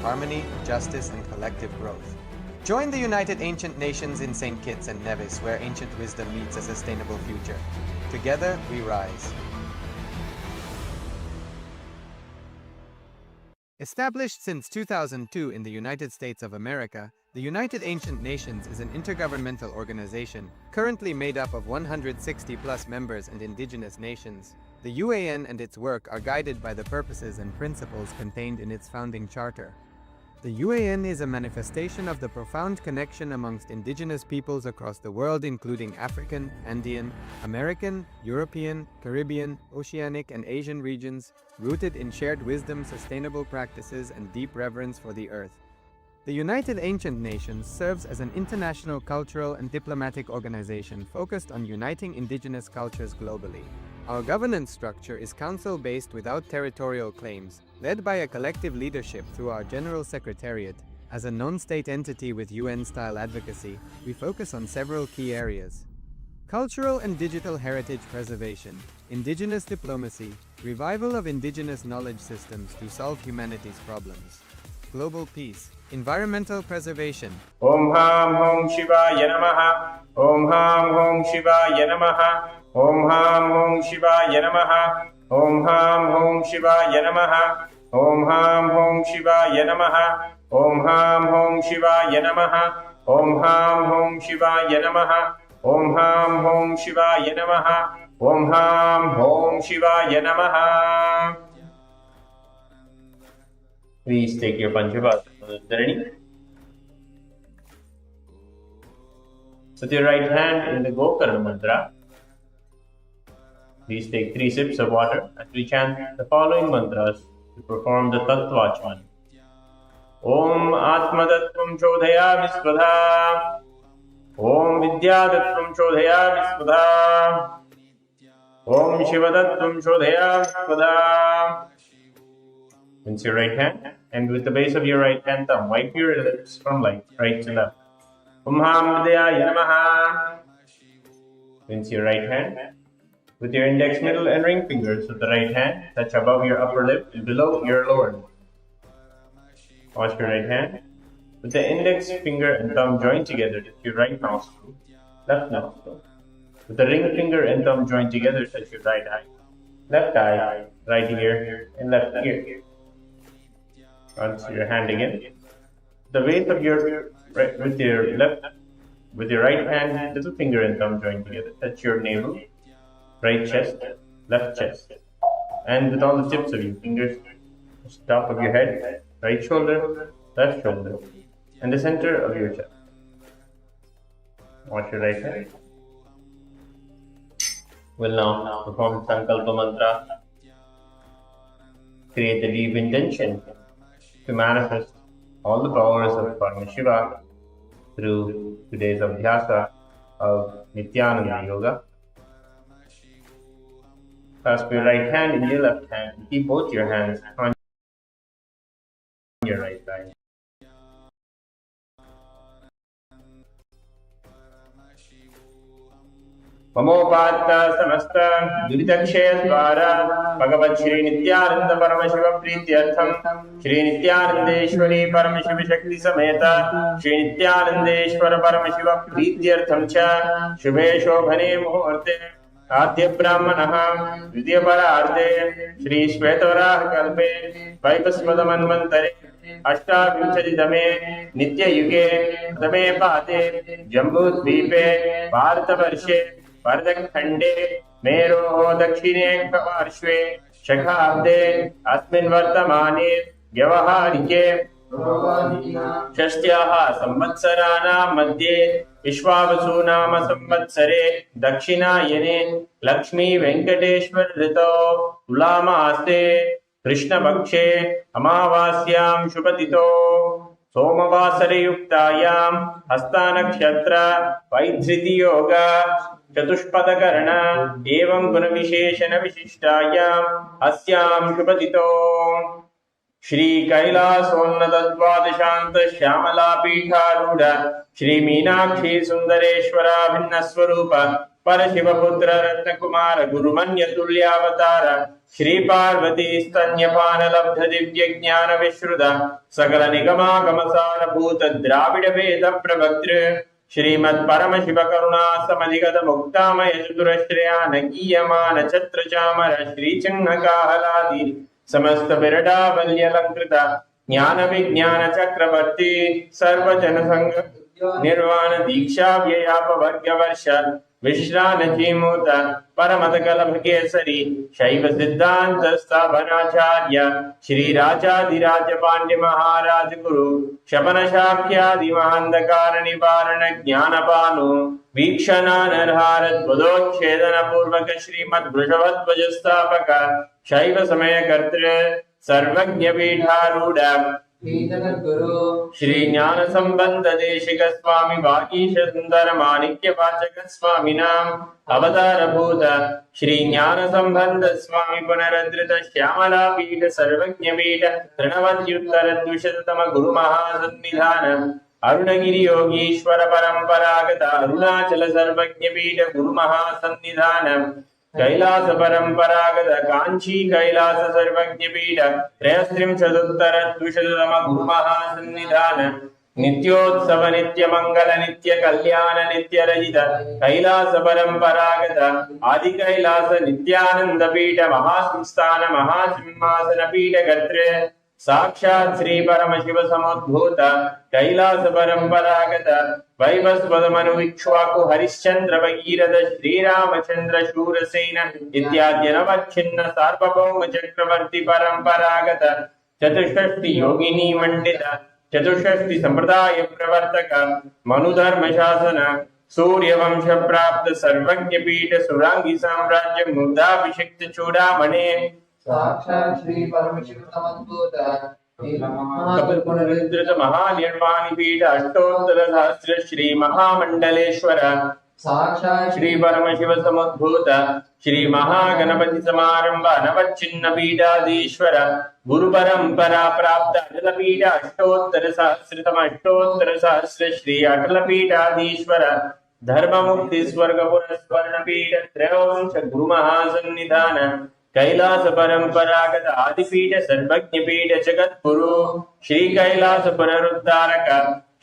harmony, justice, and collective growth. Join the United Ancient Nations in St. Kitts and Nevis, where ancient wisdom meets a sustainable future. Together, we rise. Established since 2002 in the United States of America, the United Ancient Nations is an intergovernmental organization currently made up of 160+ members and indigenous nations. The UAN and its work are guided by the purposes and principles contained in its founding charter. The UAN is a manifestation of the profound connection amongst indigenous peoples across the world, including African, Andean, American, European, Caribbean, Oceanic, and Asian regions, rooted in shared wisdom, sustainable practices, and deep reverence for the earth. The United Ancient Nations serves as an international cultural and diplomatic organization focused on uniting indigenous cultures globally. Our governance structure is council-based without territorial claims, led by a collective leadership through our General Secretariat. As a non-state entity with UN-style advocacy, we focus on several key areas: cultural and digital heritage preservation, indigenous diplomacy, revival of indigenous knowledge systems to solve humanity's problems, global peace, environmental preservation. Om Ham Hom Shivaya Namaha. Om Ham Hom Shivaya Namaha. Om Ham Hom Shivaya Namaha. Om Ham Hom Shivaya Namaha. Om Ham Hom Shivaya Namaha. Om Ham Hom Shivaya Namaha. Om Ham Hom Shivaya Namaha. Om Ham Hom Shivaya Namaha. Om Ham Hom Shivaya Namaha. Please take your Panchabhasana. With your right hand in the Gokarna mantra, please take 3 sips of water as we chant the following mantras to perform the Tattvachman. Om Atmadattvam Chodhaya Visvadha. Om Vidyadattvam Chodhaya Visvadha. Om Shivadattvam Chodhaya Visvadha. Rinse your right hand, and with the base of your right hand thumb, wipe your lips from right to left. Om Ham Vidya Namaha. Rinse your right hand. With your index, middle, and ring fingers of the right hand, touch above your upper lip and below your lower lip. Wash your right hand. With the index finger and thumb joined together, touch your right nostril, left nostril. With the ring finger and thumb joined together, touch your right eye, right ear, and left ear. Onto your hand again. The base of your right, with your right hand, little finger and thumb joined together, touch your navel, right chest, left chest, and with all the tips of your fingers, top of your head, right shoulder, left shoulder, and the center of your chest. Wash your right hand. We'll now perform Sankalpa Mantra. Create a deep intention to manifest all the powers of Paramashiva through today's Abhyasa of Nithyananda Yoga. Clasp your right hand in your left hand and keep both your hands on your right side. Mamopatta samasta duridakshaya dvara Bhagavan Sri Nityananda Paramashivam Prityartham Sri Nityanandeshwari Paramashiva Shakti Sameta Sri Nityanandeshwara Paramashiva Prityartham Cha Shubhe Shobhane Muhurte Adya Brahmanaha Vidya Pararde Shri Shvetavaraha Kalpe Vaipasmada Manvantare Ashtavinchaditame Nitya Yuge Tame Pate Jambu Dvipe Bharatavarshye Vardhakhande Meroho Dakshine Kavarshve Shakhabde Asmin Vartamane Vyavaharike Shastyaha Samvatsarana Madhye Vishwavasuna Samvatsare Dakshinayane Lakshmi Venkateshwar Rito Tulama Aste Krishna Bakshe Amavasyam Shubhatito Somavasare Yuktayam Hastanakshetra Vaidhriti Yoga Chatushpadakarana Evam Guna Visheshana Vishishtayam Asyam Shubhatito Shri कैलासोन्नतद्वादशान्त Shyamala पीठारूढ़ Shri Meenakshi सुंदरेश्वरा भिन्न स्वरूप परशिवपुत्र रत्नकुमार गुरुमन्य तुल्यावतार श्री पार्वती स्तन्यपान लब्ध दिव्य ज्ञान विश्रुत सकल निगमागम सारभूत द्राविड वेद प्रवक्तृ श्रीमत् परमशिव करुणा समधिगत मुक्तामय चतुरश्रयान गीयमान छत्र चामर श्री चिन्ह काहलादि समस्त विरडावल्यलंकृत ज्ञान विज्ञान चक्रवर्ती सर्वजन संग निर्वाण दीक्षा व्ययापवर्ग वर्ष विश्रानजीमूत परमत कलभ केसरी शैव सिद्धांत स्थापनाचार्य श्री राजाधिराज पांड्य महाराज गुरु शपन शाक्यादि महांधकार निवारण ज्ञानपानु वीक्षणानर्हारत बुधोच्छेदन पूर्वक श्रीमद् वृषभध्वज स्थापक शैव समय कर्तृ सर्वज्ञ पीठारूढ़ श्री ज्ञान संबंध देशिक स्वामी वागीश सुंदर माणिक्य वाचक स्वामी नाम अवतार भूत श्री ज्ञान संबंध स्वामी पुनरद्रित श्यामला पीठ सर्वज्ञ पीठ तृणवत्युत्तर द्विशततम गुरु महासन्निधान अरुणगिरि योगीश्वर परंपरागत अरुणाचल सर्वज्ञ पीठ गुरु महासन्निधान कैलास परंपरागत कांची कैलास सर्वज्ञ पीठ त्रयस्त्रिंशदुत्तर द्विशततम गुरु महासन्निधान नित्योत्सव नित्य मंगल नित्य कल्याण नित्य रजित कैलास परंपरागत आदि कैलास नित्यानंद पीठ महासंस्थान महासिंहासन पीठ कर्तृ साक्षात् श्री परमशिव समुद्भूत कैलास परंपरागत वैवस्वत मनुविक्ष्वाकु हरिश्चंद्र भगीरथ श्रीरामचंद्र शूरसेन इत्यादि नवच्छिन्न सार्वभौम चक्रवर्ती परंपरागत चतुष्षष्टि योगिनी मंडित चतुष्षष्टि संप्रदाय प्रवर्तक मनुधर्म शासन सूर्यवंश प्राप्त सर्वज्ञ पीठ सुरांगी साम्राज्य मुग्धाभिषिक्त चूड़ामणे साक्षात् श्री परमशिव समुद्भूत कपिल पुनरुद्धृत महानिर्वाणी पीठ अष्टोत्तर सहस्र श्री महामंडलेश्वर साक्षात् श्री परमशिव समुद्भूत श्री महागणपति समारंभ नवच्छिन्न पीठाधीश्वर गुरु परंपरा प्राप्त अटल पीठ अष्टोत्तर सहस्र श्री अटल पीठाधीश्वर धर्म मुक्ति स्वर्ग पुरस्वर्ण पीठ त्रयोदश गुरु महासन्निधान कैलास परंपरागत आदिपीठ सर्वज्ञ पीठ जगत गुरु श्री कैलास पुनरुद्धारक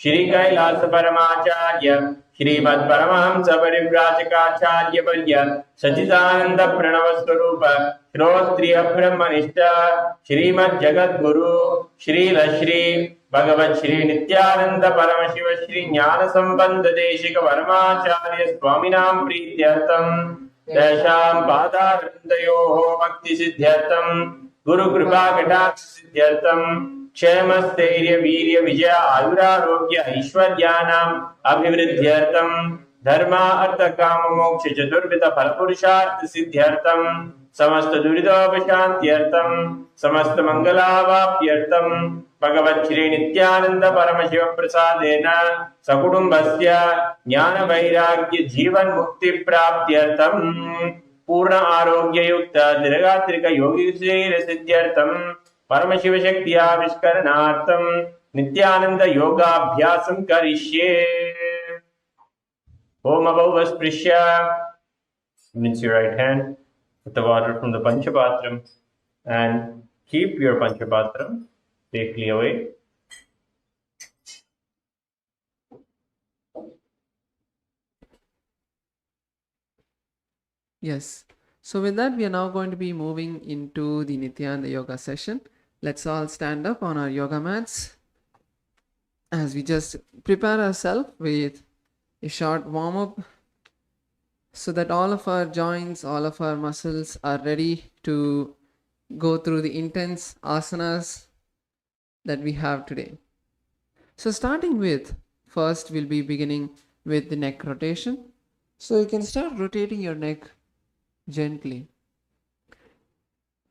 श्री कैलास परमाचार्य श्रीमद् परमहंस परिव्राजकाचार्य वर्य सच्चिदानंद प्रणव स्वरूप श्रोत्रिय ब्रह्मनिष्ठ श्रीमद् जगत गुरु श्री भगवत श्री नित्यानंद परमशिव श्री ज्ञान संबंध देशिक परमाचार्य स्वामिनां प्रीत्यर्थम तेषां पादारविन्दयोः भक्ति सिद्ध्यर्थं गुरु कृपा कटाक्ष सिद्ध्यर्थं क्षेम स्थैर्य वीर्य विजय आयुरारोग्य ऐश्वर्याणाम् अभिवृद्ध्यर्थं धर्म अर्थ काम मोक्ष चतुर्विध फल पुरुषार्थ सिद्ध्यर्थं समस्त दुरितोपशान्त्यर्थं समस्त मंगलावाप्यर्थं भगवत् श्री नित्यानंद परमशिव प्रसादेन सकुटुम्बस्य ज्ञान वैराग्य जीवन मुक्ति प्राप्त्यर्थं पूर्ण आरोग्य युक्त दीर्घात्रिक योगी सिद्ध्यर्थं परमशिव शक्ति आविष्करणार्थं नित्यानंद योगाभ्यासं करिष्ये। ओम अभौ स्पृश्य rinse your right hand with the water from the panchapatram and keep your panchapatram safely away. Yes. So with that, we are now going to be moving into the Nithyananda Yoga session. Let's all stand up on our yoga mats as we just prepare ourselves with a short warm-up so that all of our joints, all of our muscles are ready to go through the intense asanas that we have today. So starting with, first we'll be beginning with the neck rotation. So you can start rotating your neck gently.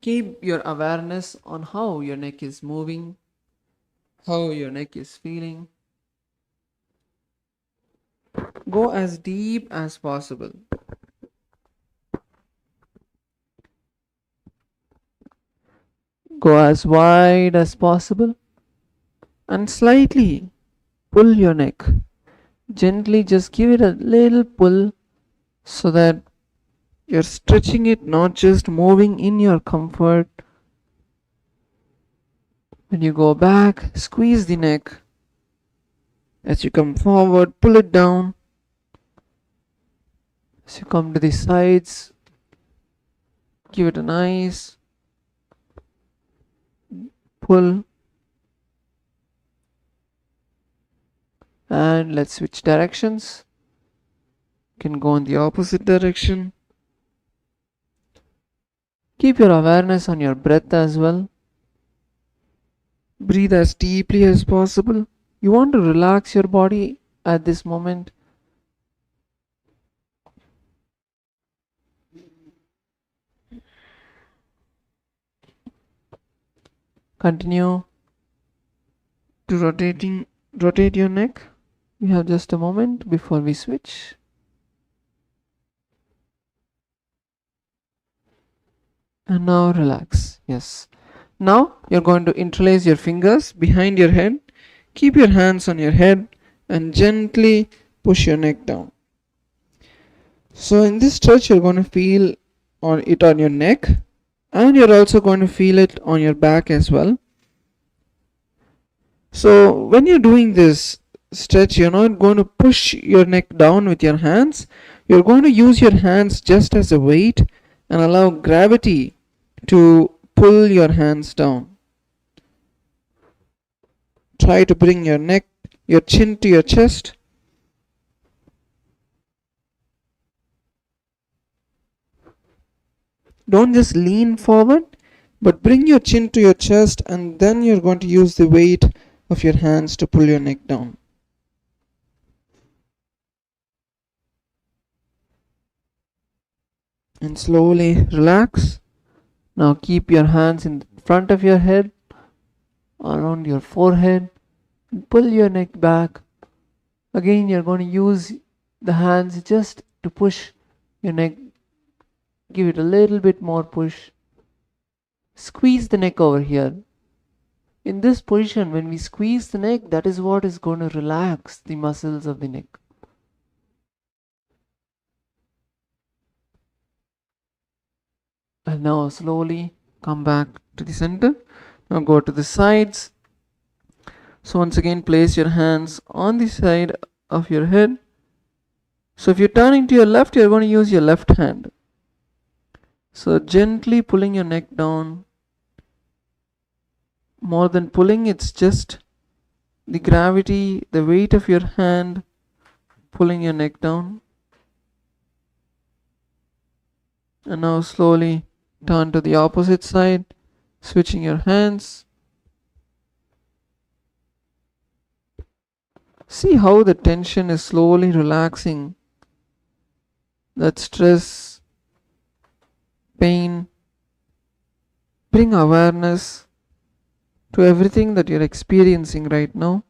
Keep your awareness on how your neck is moving, how your neck is feeling. Go as deep as possible. Go as wide as possible and slightly pull your neck. Gently just give it a little pull so that you're stretching it, not just moving in your comfort. When you go back, squeeze the neck. As you come forward, pull it down. As you come to the sides, give it a nice pull. And let's switch directions. You can go in the opposite direction. Keep your awareness on your breath as well. Breathe as deeply as possible. You want to relax your body at this moment. Continue to rotate your neck. We have just a moment before we switch. And now relax. Yes. Now you're going to interlace your fingers behind your head. Keep your hands on your head and gently push your neck down. So in this stretch, you're going to feel it on your neck, and you're also going to feel it on your back as well. So when you're doing this stretch, you're not going to push your neck down with your hands. You're going to use your hands just as a weight and allow gravity to pull your hands down. Try to bring your neck, your chin to your chest. Don't just lean forward, but bring your chin to your chest, and then you're going to use the weight of your hands to pull your neck down. And slowly relax. Now keep your hands in front of your head, around your forehead, and pull your neck back. Again, you're going to use the hands just to push your neck. Give it a little bit more push. Squeeze the neck over here. In this position, when we squeeze the neck, that is what is going to relax the muscles of the neck. And now slowly come back to the center. Now go to the sides. So once again, place your hands on the side of your head. So if you're turning to your left, you're going to use your left hand. So gently pulling your neck down. More than pulling, it's just the gravity, the weight of your hand pulling your neck down. And now slowly turn to the opposite side, switching your hands. See how the tension is slowly relaxing. That stress, pain. Bring awareness to everything that you're experiencing right now.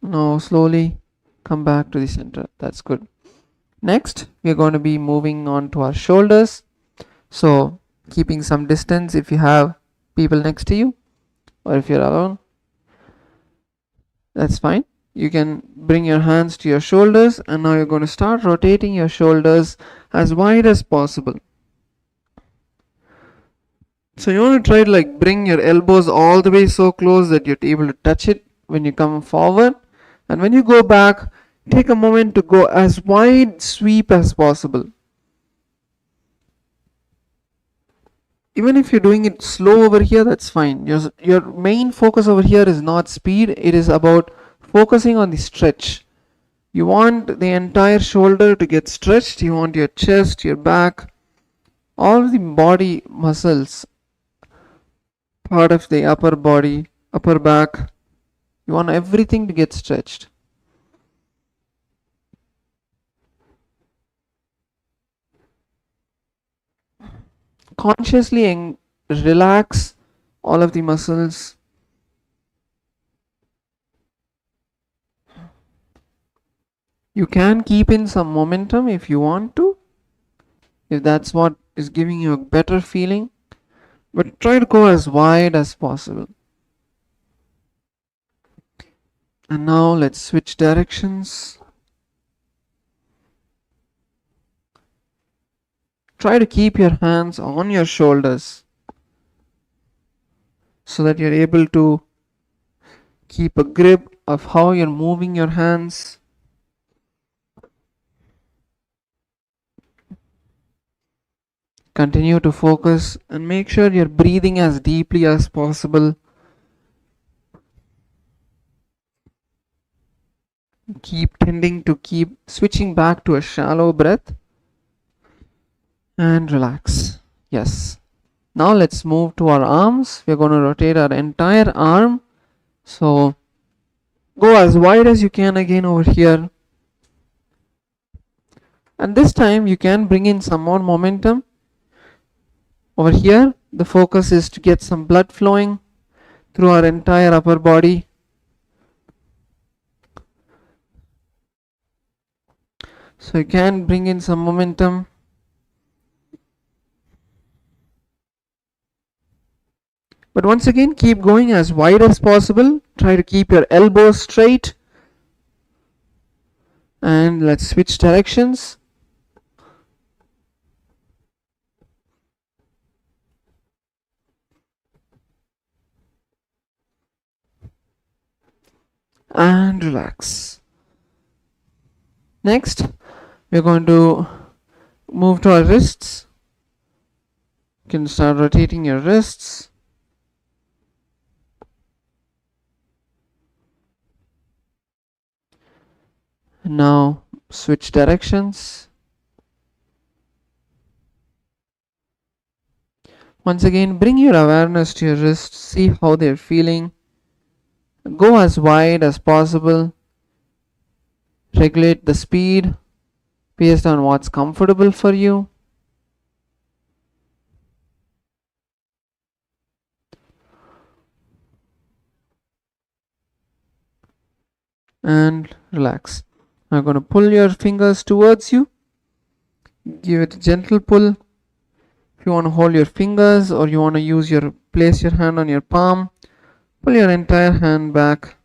Now slowly come back to the center. That's good. Next, we're going to be moving on to our shoulders. So keeping some distance if you have people next to you, or if you're alone, that's fine. You can bring your hands to your shoulders, and now you're going to start rotating your shoulders as wide as possible. So you want to try to bring your elbows all the way so close that you're able to touch it when you come forward. And when you go back, take a moment to go as wide sweep as possible. Even if you're doing it slow over here, that's fine. Your main focus over here is not speed. It is about focusing on the stretch. You want the entire shoulder to get stretched. You want your chest, your back, all the body muscles, part of the upper body, upper back. You want everything to get stretched. Consciously relax all of the muscles. You can keep in some momentum if you want to. if that's what is giving you a better feeling, but try to go as wide as possible. And now let's switch directions. Try to keep your hands on your shoulders so that you're able to keep a grip of how you're moving your hands. Continue to focus and make sure you're breathing as deeply as possible. Keep tending to keep switching back to a shallow breath and relax. Yes. Now let's move to our arms. We're going to rotate our entire arm. So go as wide as you can again over here. And this time you can bring in some more momentum. Over here, the focus is to get some blood flowing through our entire upper body. So you can bring in some momentum. But once again, keep going as wide as possible. Try to keep your elbows straight. And let's switch directions. And relax. Next, we're going to move to our wrists. You can start rotating your wrists. And now switch directions. Once again, bring your awareness to your wrists. See how they're feeling. Go as wide as possible. Regulate the speed based on what's comfortable for you. And relax. I'm going to pull your fingers towards you. Give it a gentle pull. If you want to hold your fingers or you want to place your hand on your palm, pull your entire hand back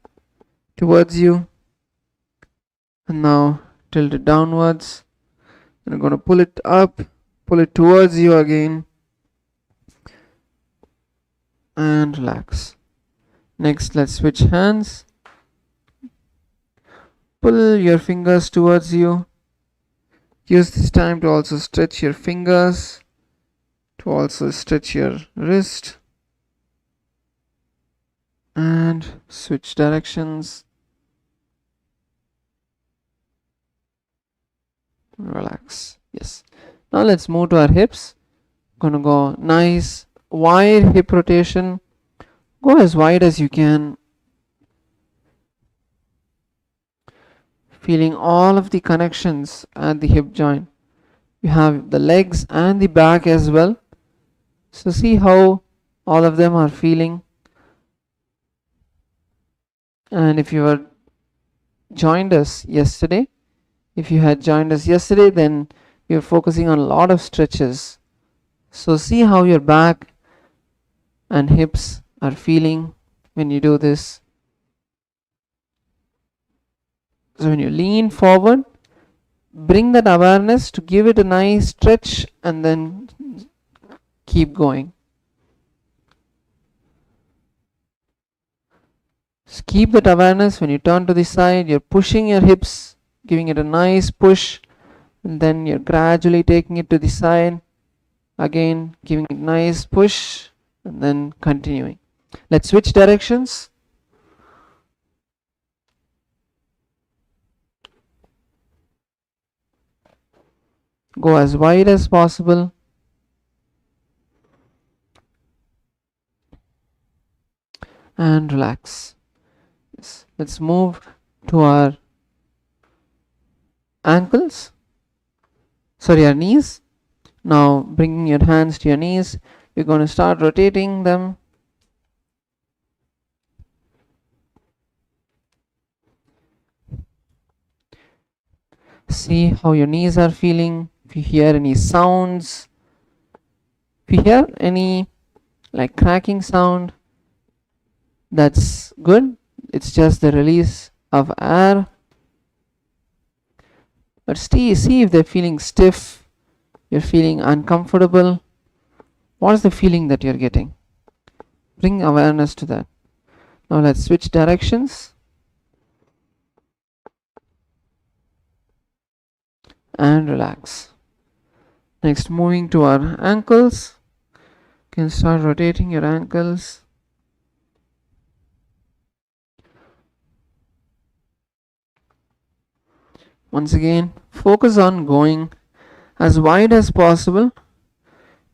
towards you. And now tilt it downwards. And I'm going to pull it up, pull it towards you again. And relax. Next, let's switch hands. Pull your fingers towards you. Use this time to also stretch your fingers, to also stretch your wrist. And switch directions. Relax. Yes. Now let's move to our hips. Gonna go nice wide hip rotation. Go as wide as you can. Feeling all of the connections at the hip joint. You have the legs and the back as well. So see how all of them are feeling. And if you had joined us yesterday, then we are focusing on a lot of stretches. So see how your back and hips are feeling when you do this. So when you lean forward, bring that awareness to give it a nice stretch and then keep going. Just keep that awareness. When you turn to the side, you're pushing your hips, giving it a nice push, and then you're gradually taking it to the side. Again, giving it a nice push and then continuing. Let's switch directions. Go as wide as possible. And relax. Yes. Let's move to our ankles. Our knees. Now bringing your hands to your knees, you're going to start rotating them. See how your knees are feeling. If you hear any sounds, if you hear any like cracking sound, that's good. It's just the release of air. But see if they're feeling stiff, you're feeling uncomfortable. What is the feeling that you're getting? Bring awareness to that. Now let's switch directions. And relax. Next, moving to our ankles. You can start rotating your ankles. Once again, focus on going as wide as possible,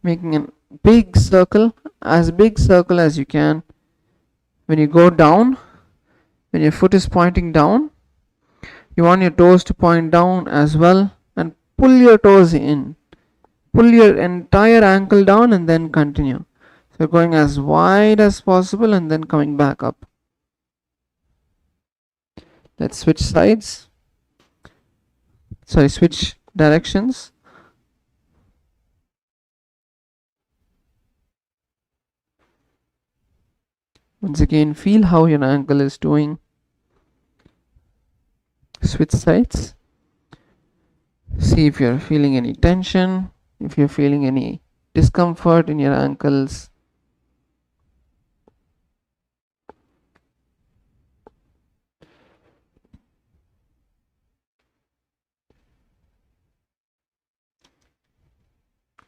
making a big circle, as big circle as you can. When you go down, when your foot is pointing down, you want your toes to point down as well, and pull your toes in. Pull your entire ankle down and then continue. So going as wide as possible and then coming back up. Let's switch sides. Switch directions. Once again, feel how your ankle is doing. Switch sides. See if you're feeling any tension, if you're feeling any discomfort in your ankles.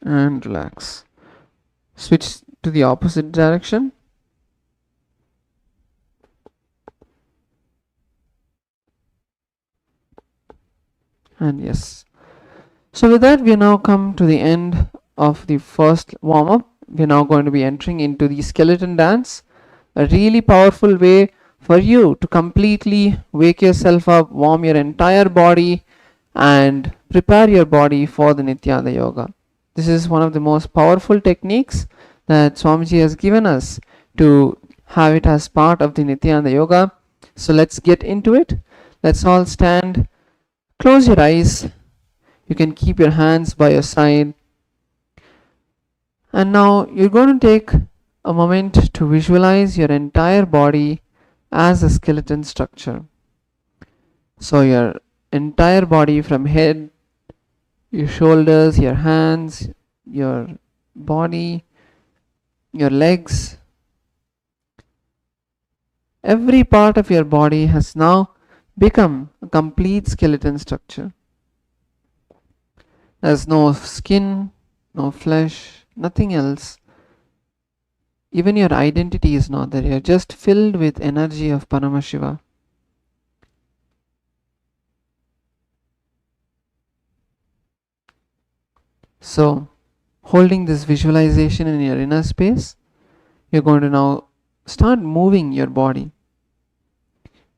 And relax. Switch to the opposite direction. And yes. So with that, we now come to the end of the first warm-up. We're now going to be entering into the skeleton dance, a really powerful way for you to completely wake yourself up, warm your entire body, and prepare your body for the Nityananda Yoga. This is one of the most powerful techniques that Swamiji has given us to have it as part of the Nityananda Yoga. So let's get into it. Let's all stand. Close your eyes. You can keep your hands by your side. And now you're going to take a moment to visualize your entire body as a skeleton structure. So your entire body from head, your shoulders, your hands, your body, your legs. Every part of your body has now become a complete skeleton structure. There's no skin, no flesh, nothing else. Even your identity is not there. You're just filled with energy of Paramashiva. So, holding this visualization in your inner space, you're going to now start moving your body.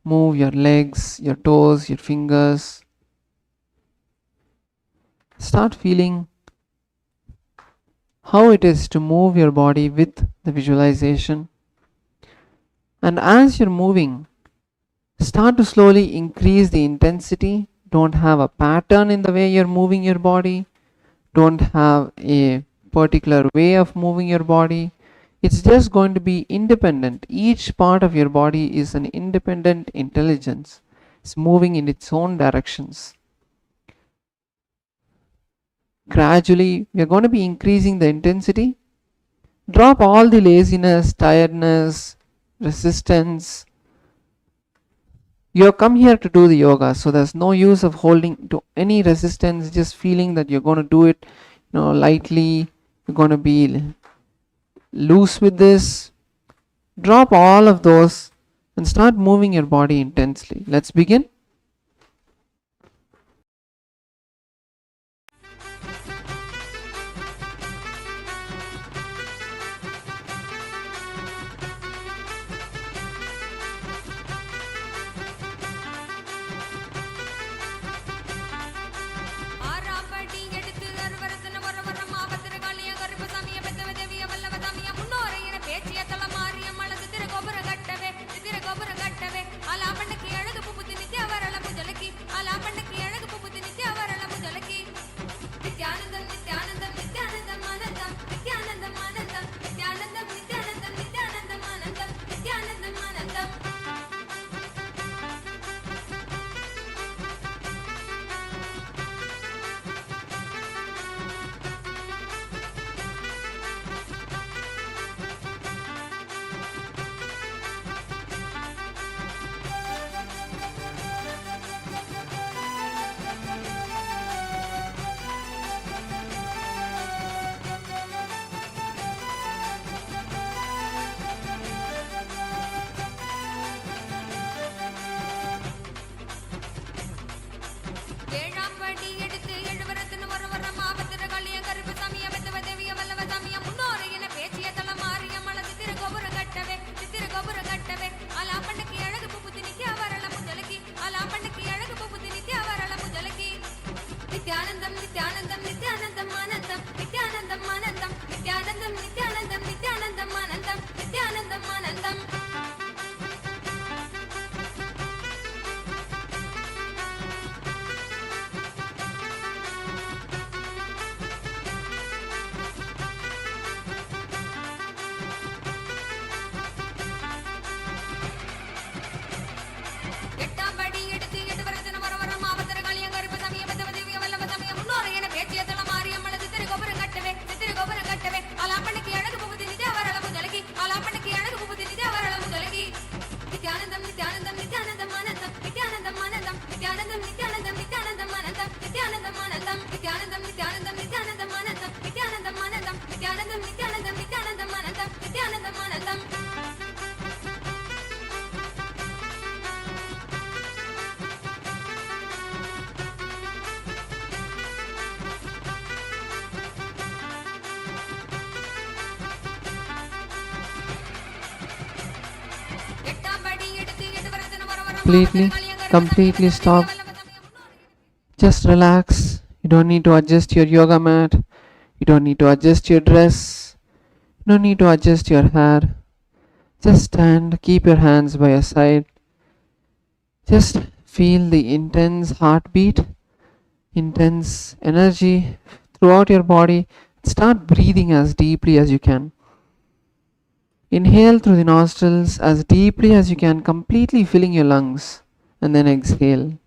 Move your legs, your toes, your fingers. Start feeling how it is to move your body with the visualization. And as you're moving, start to slowly increase the intensity. Don't have a pattern in the way you're moving your body. Don't have a particular way of moving your body. It's just going to be independent. Each part of your body is an independent intelligence. It's moving in its own directions. Gradually, we are going to be increasing the intensity. Drop all the laziness, tiredness, resistance. You have come here to do the yoga, so there's no use of holding to any resistance, just feeling that you're going to do it, lightly. You're going to be loose with this. Drop all of those and start moving your body intensely. Let's begin. அலாமண்ணுக்கு எழுது புப்புத்தி Nithya Completely stop. Just relax. You don't need to adjust your yoga mat. You don't need to adjust your dress. You don't need to adjust your hair. Just stand, keep your hands by your side. Just feel the intense heartbeat, intense energy throughout your body. Start breathing as deeply as you can. Inhale through the nostrils as deeply as you can, completely filling your lungs, and then exhale.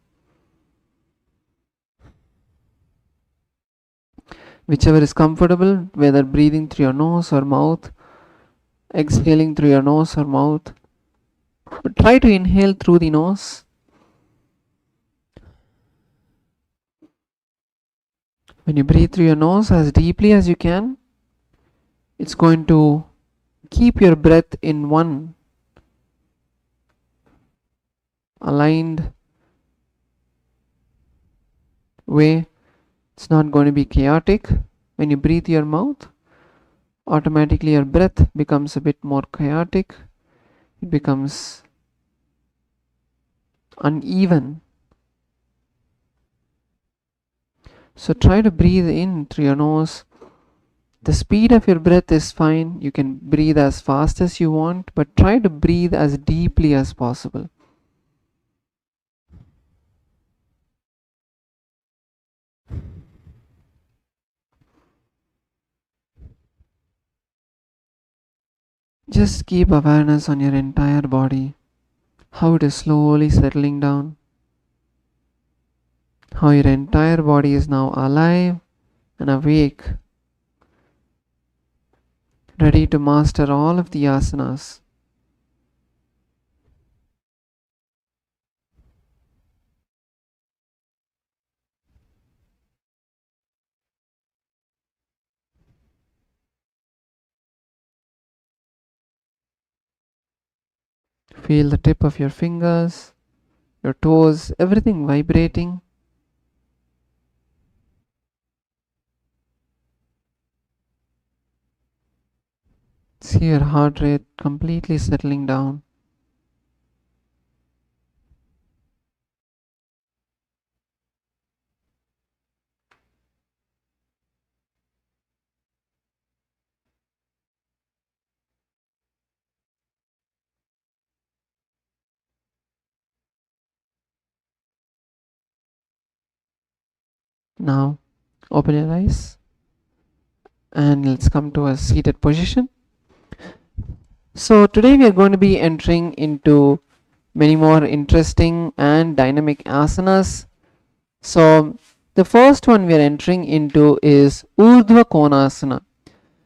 Whichever is comfortable, whether breathing through your nose or mouth, exhaling through your nose or mouth. But try to inhale through the nose. When you breathe through your nose as deeply as you can, it's going to keep your breath in one aligned way. It's not going to be chaotic. When you breathe your mouth, automatically your breath becomes a bit more chaotic. It becomes uneven. So try to breathe in through your nose. The speed of your breath is fine. You can breathe as fast as you want, but try to breathe as deeply as possible. Just keep awareness on your entire body, how it is slowly settling down, how your entire body is now alive and awake, ready to master all of the asanas. Feel the tip of your fingers, your toes, everything vibrating. See your heart rate completely settling down. Now open your eyes and let's come to a seated position. So today we are going to be entering into many more interesting and dynamic asanas. So the first one we are entering into is Urdhva Konasana.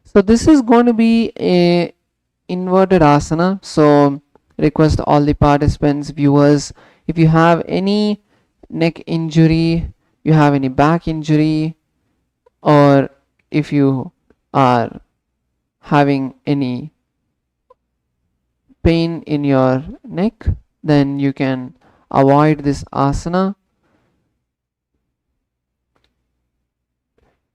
So this is going to be a inverted asana. So request all the participants, viewers, if you have any neck injury, you have any back injury, or if you are having any pain in your neck, then you can avoid this asana.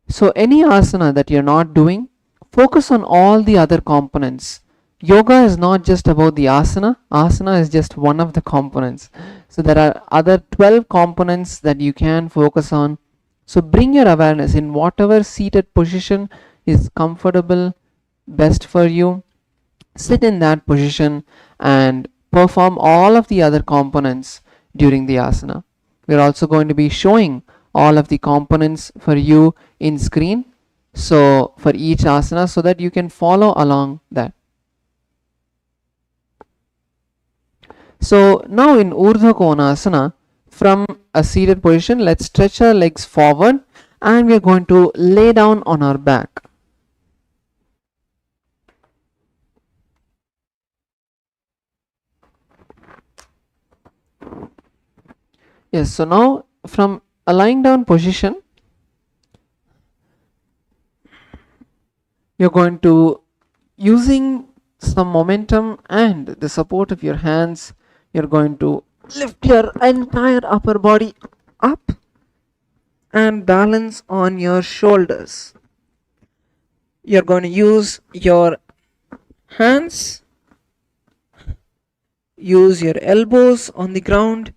So any asana that you're not doing, focus on all the other components. Yoga is not just about the asana. Asana is just one of the components. So there are other 12 components that you can focus on. So bring your awareness in whatever seated position is comfortable, best for you. Sit in that position and perform all of the other components during the asana. We're also going to be showing all of the components for you in screen, so for each asana, so that you can follow along that. So now in Urdhva Konasana, from a seated position, let's stretch our legs forward and we are going to lay down on our back. Yes, so now from a lying down position, you're going to, using some momentum and the support of your hands, you're going to lift your entire upper body up and balance on your shoulders. You're going to use your hands, use your elbows on the ground.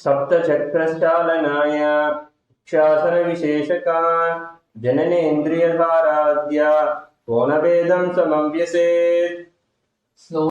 सप्तचक्रश्चालनाय शासनविशेषकान् जननेन्द्रियधाराद्या कोनभेदं समव्यसेत् Slow.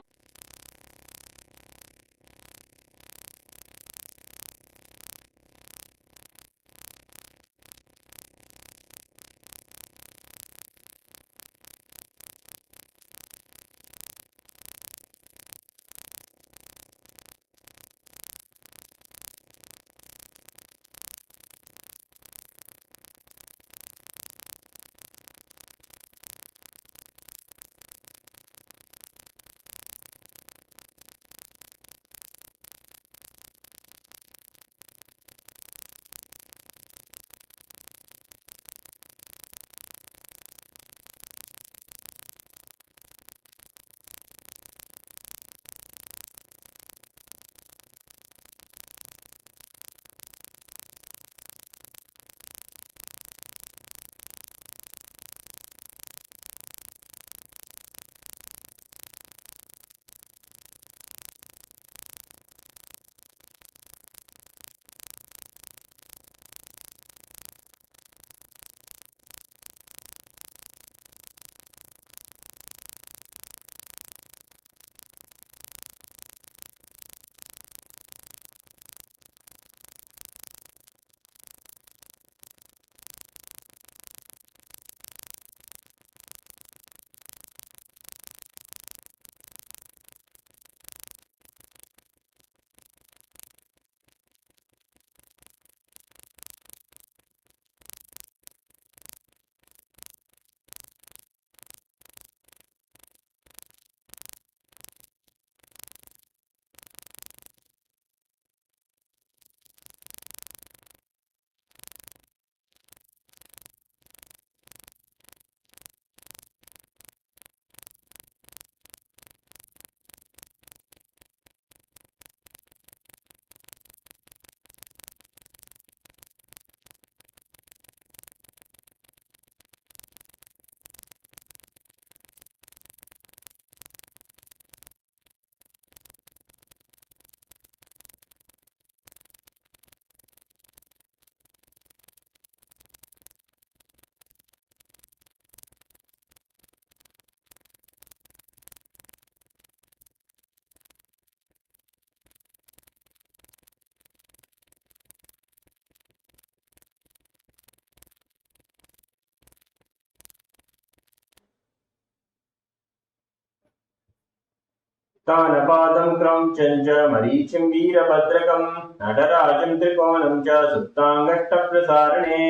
तानपादं क्रौञ्चं च मरीचिं वीरभद्रकं नटराजं त्रिकोणं च सुप्ताङ्गष्टप्रसारणे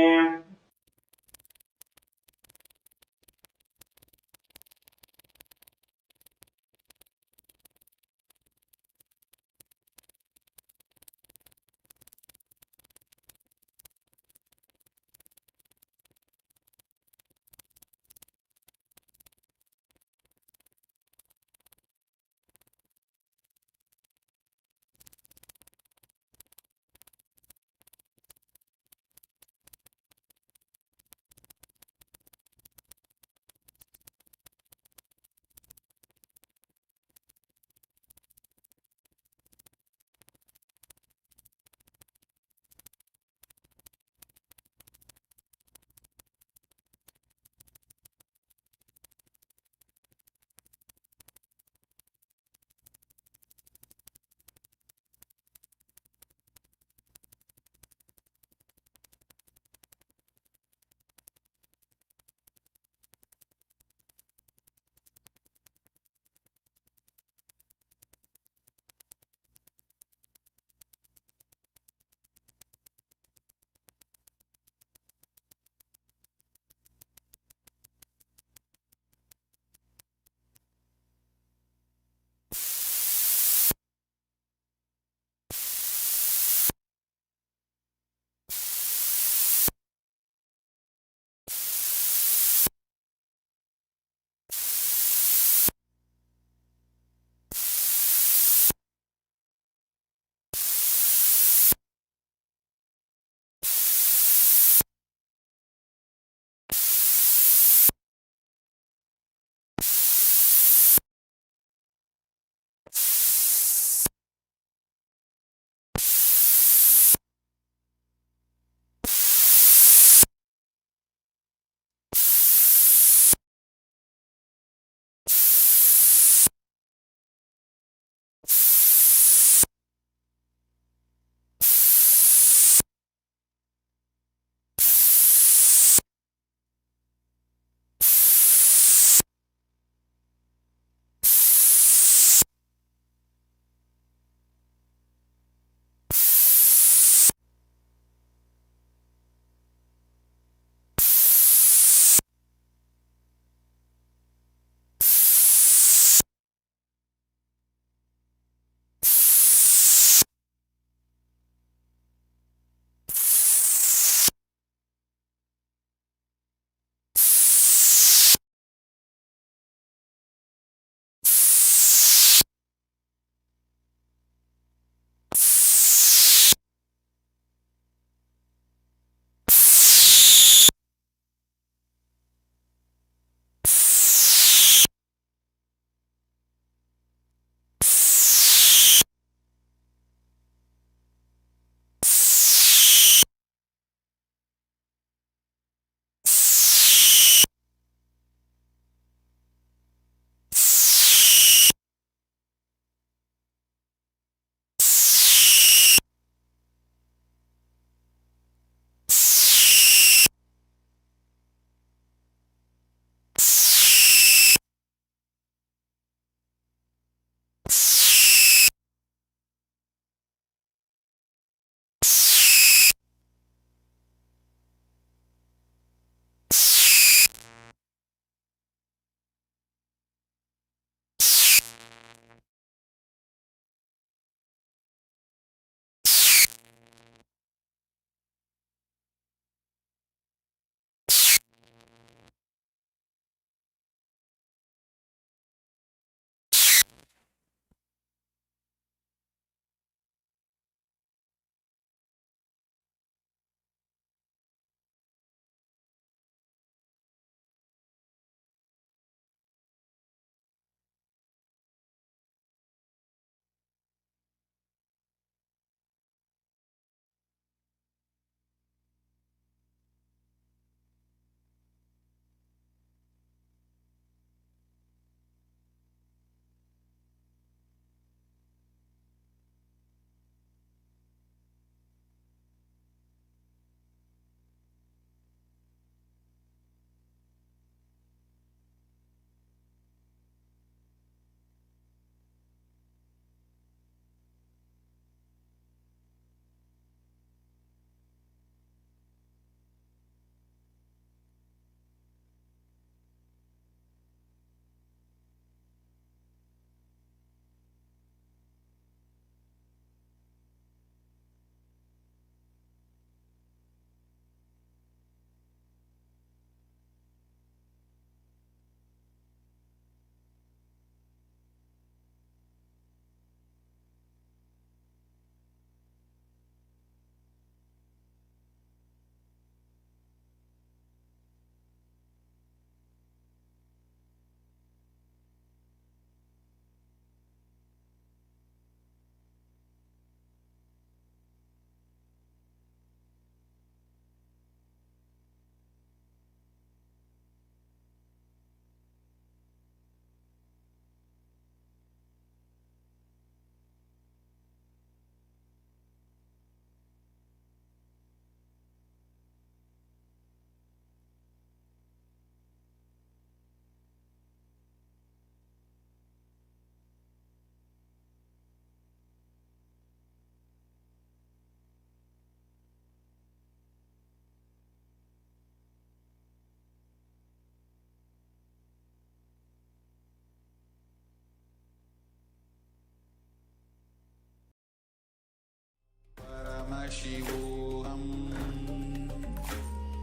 Paramashivoham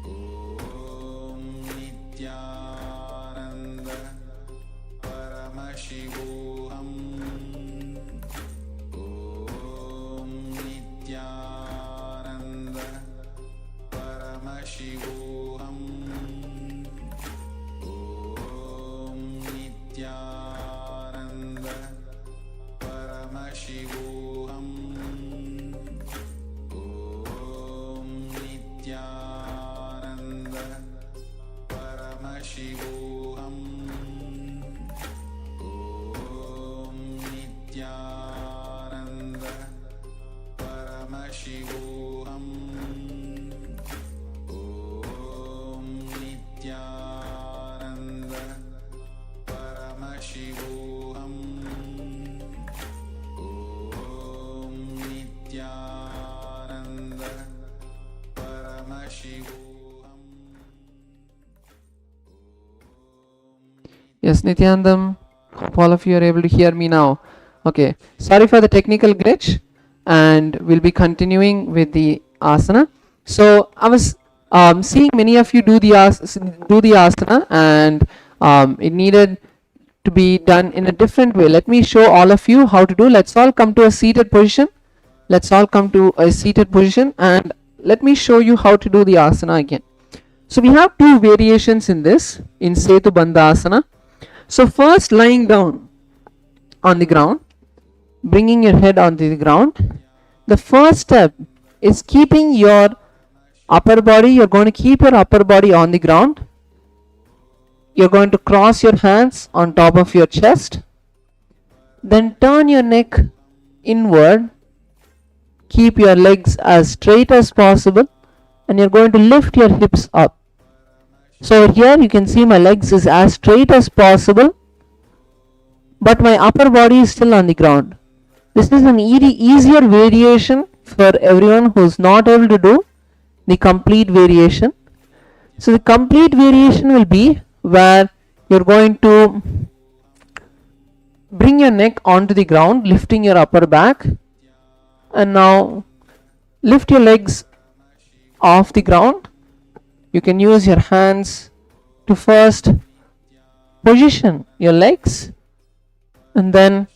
Om Nityananda Paramashivoham Om Nityananda Paramashivoham Om Nityananda Paramashivoham Om Nityananda Paramashivoham Om Nityananda Paramashivoham Om Nityananda Paramashivoham Om Nityananda Paramashivoham. Yes, Nityanandam, hope all of you are able to hear me now. Okay, sorry for the technical glitch, and we'll be continuing with the asana. So I was seeing many of you do the asana, and it needed to be done in a different way. Let me show all of you how to do. Let's all come to a seated position. Let's all come to a seated position, and let me show you how to do the asana again. So we have two variations in this, in Setu Bandha asana. So first, lying down on the ground, bringing your head onto the ground. The first step is keeping your upper body. You're going to keep your upper body on the ground. You're going to cross your hands on top of your chest. Then turn your neck inward. Keep your legs as straight as possible, and you're going to lift your hips up. So here you can see my legs is as straight as possible, but my upper body is still on the ground. This is an easier variation for everyone who's not able to do the complete variation. So the complete variation will be where you're going to bring your neck onto the ground, lifting your upper back, and now lift your legs off the ground. You can use your hands to first position your legs and then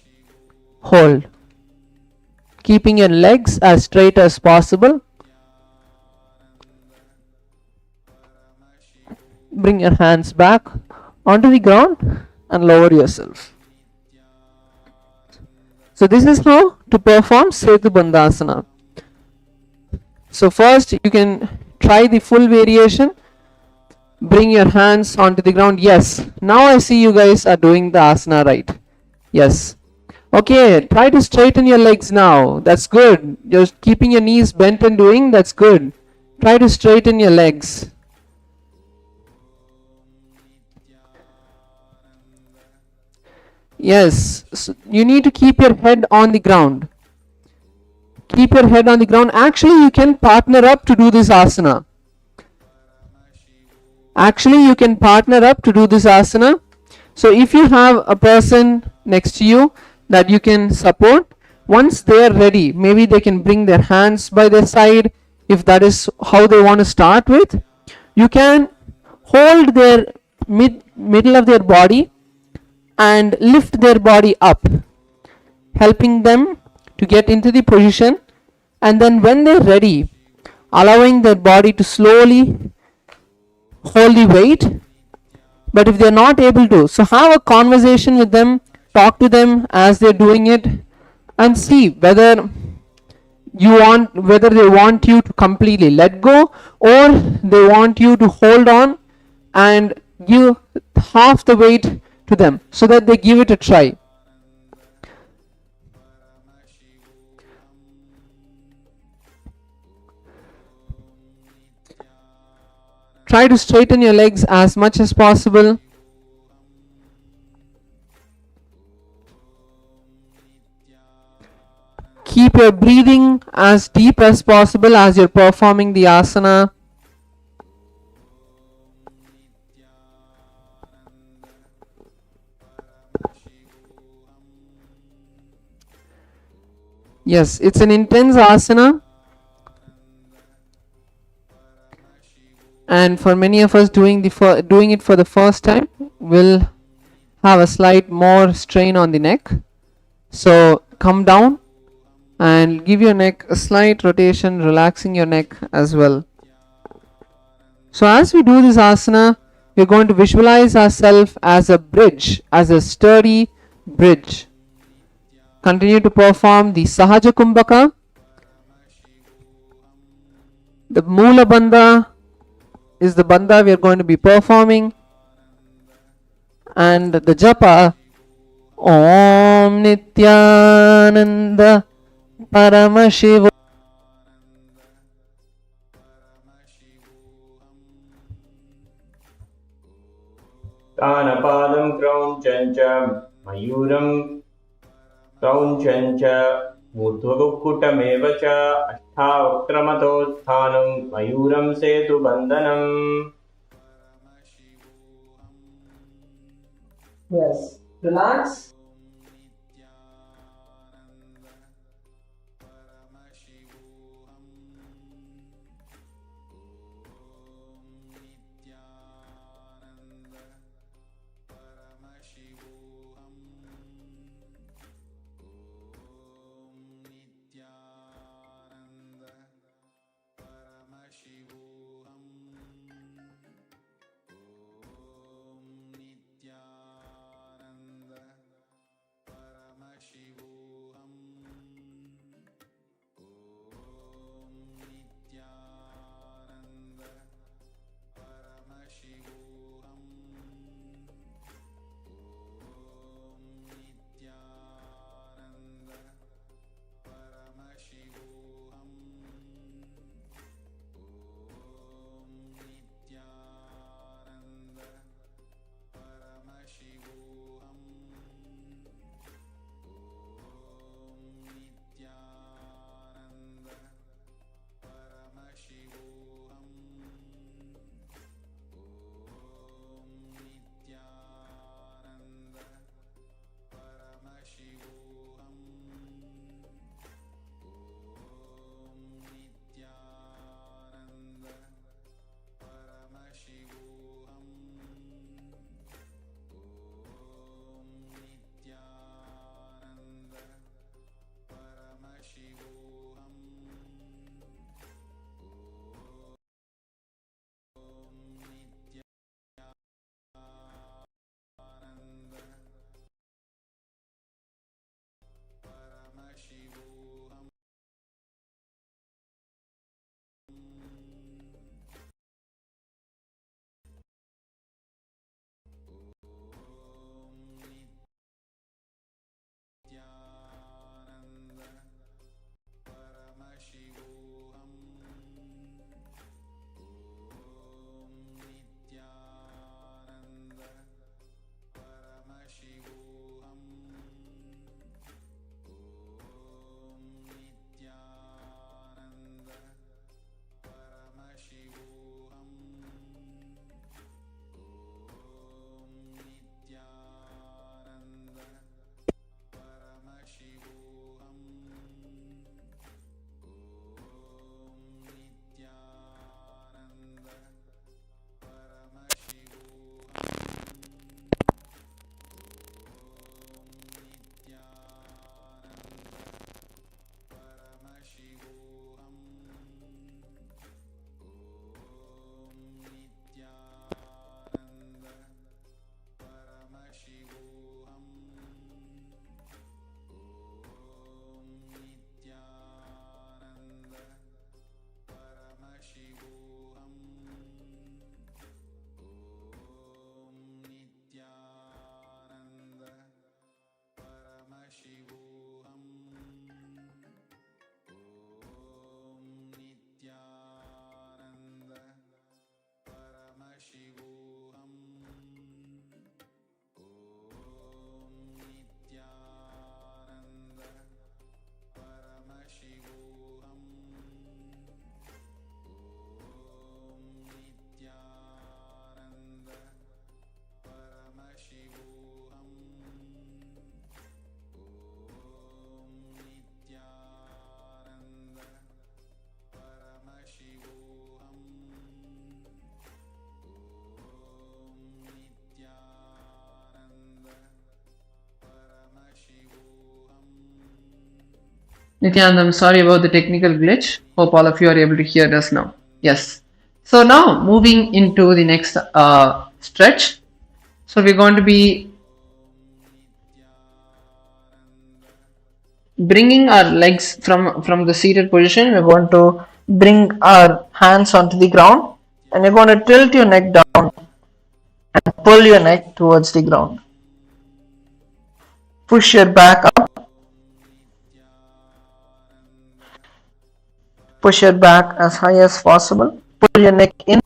hold, keeping your legs as straight as possible. Bring your hands back onto the ground and lower yourself. So this is how to perform Setu Bandhasana. So first you can try the full variation. Bring your hands onto the ground. Yes, now I see you guys are doing the asana right. Yes. Okay, try to straighten your legs now. That's good. Just keeping your knees bent and doing, that's good. Try to straighten your legs. Yes, so you need to keep your head on the ground. Keep your head on the ground. Actually, you can partner up to do this asana. So if you have a person next to you that you can support, once they are ready, maybe they can bring their hands by their side. If that is how they want to start with, you can hold their middle of their body and lift their body up, helping them to get into the position, and then when they're ready, allowing their body to slowly hold the weight. But if they're not able to, so have a conversation with them, talk to them as they're doing it, and see whether they want you to completely let go, or they want you to hold on and give half the weight to them, so that they give it a try. Try to straighten your legs as much as possible. Keep your breathing as deep as possible as you're performing the asana. Yes, it's an intense asana. and for many of us doing it for the first time will have a slight more strain on the neck. So come down and give your neck a slight rotation, relaxing your neck as well. So as we do this asana, we're going to visualize ourselves as a bridge, as a sturdy bridge. Continue to perform the Sahaja Kumbhaka. The Mula Bandha is the bandha we are going to be performing, and the japa Om Nityananda Paramashiva. Kanapadam Krauncha Mayuram Krauncha Murdhvakukutameva cha Ashthavatramatotthanam Mayuram Setu Bandhanam. Yes, relax. Nithyananda, sorry about the technical glitch. Hope all of you are able to hear us now. Yes. So now moving into the next stretch. So we're going to be bringing our legs from the seated position. We're going to bring our hands onto the ground, and you're going to tilt your neck down and pull your neck towards the ground. Push your back up. Push your back as high as possible. Pull your neck in.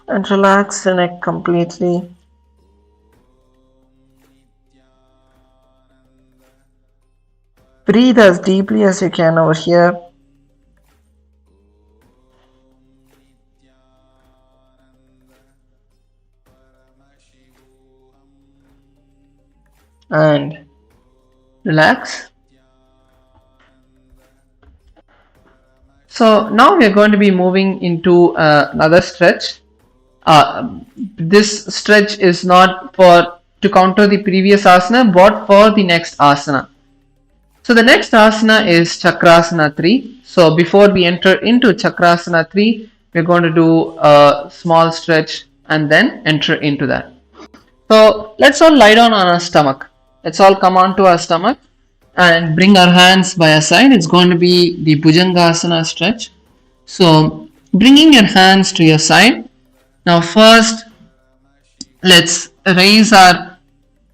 And relax the neck completely. Breathe as deeply as you can over here. And relax. So now we are going to be moving into another stretch. This stretch is not to counter the previous asana, but for the next asana. So the next asana is Chakrasana 3. So before we enter into Chakrasana 3, we're going to do a small stretch and then enter into that. So let's all lie down on our stomach. Let's all come onto our stomach and bring our hands by our side. It's going to be the Bhujangasana stretch. So bringing your hands to your side. Now first, let's raise our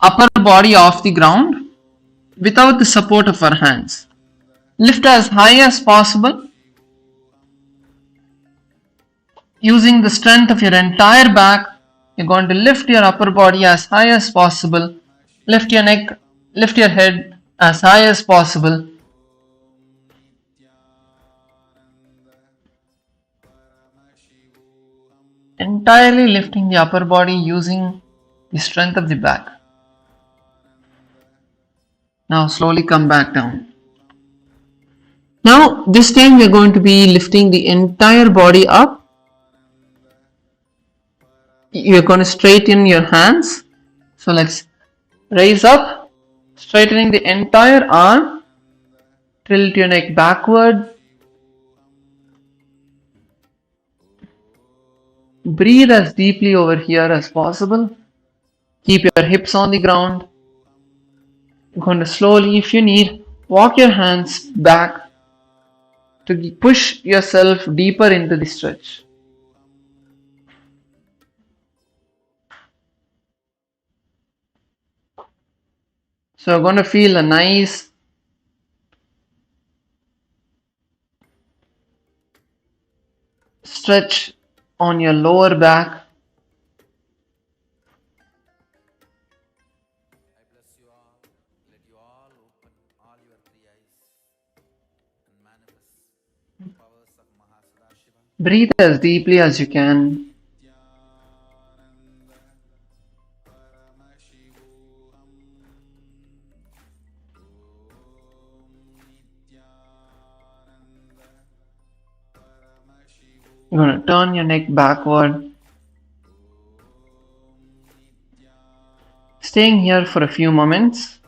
upper body off the ground without the support of our hands. Lift as high as possible using the strength of your entire back. You're going to lift your upper body as high as possible. Lift your neck, lift your head as high as possible. Entirely lifting the upper body using the strength of the back. Now slowly come back down. Now this time we are going to be lifting the entire body up. You are going to straighten your hands. So let's raise up, straightening the entire arm. Tilt your neck backward. Breathe as deeply over here as possible. Keep your hips on the ground. You're going to slowly, if you need, walk your hands back to push yourself deeper into the stretch. So you're going to feel a nice stretch on your lower back. Breathe as deeply as you can. You're going to turn your neck backward. Staying here for a few moments.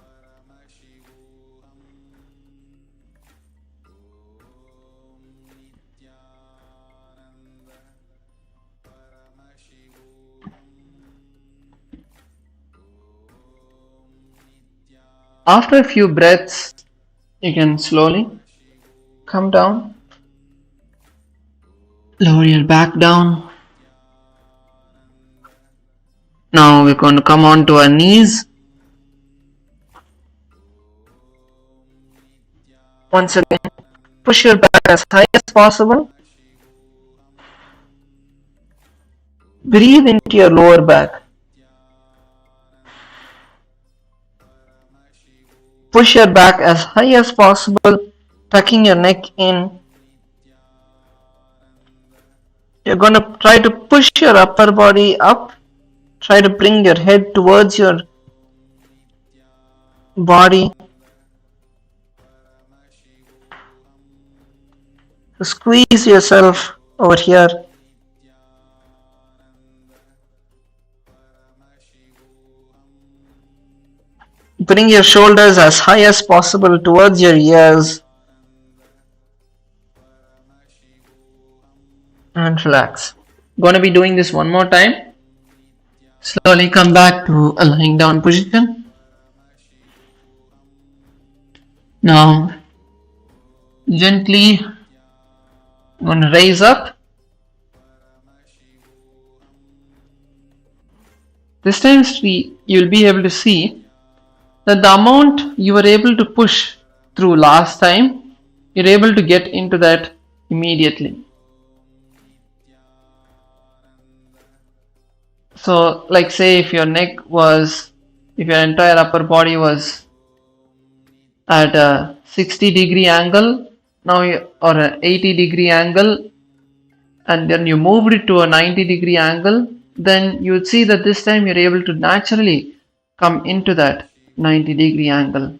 After a few breaths, you can slowly come down. Lower your back down. Now we're going to come on to our knees. Once again, push your back as high as possible. Breathe into your lower back. Push your back as high as possible, tucking your neck in. You're going to try to push your upper body up. Try to bring your head towards your body. So squeeze yourself over here. Bring your shoulders as high as possible towards your ears and relax. Going to be doing this one more time. Slowly come back to a lying down position. Now, gently going to raise up. This time you'll be able to see that the amount you were able to push through last time, you're able to get into that immediately. So like say if your entire upper body was at a 60-degree angle now or an 80-degree angle, and then you moved it to a 90-degree angle, then you would see that this time you're able to naturally come into that 90-degree angle.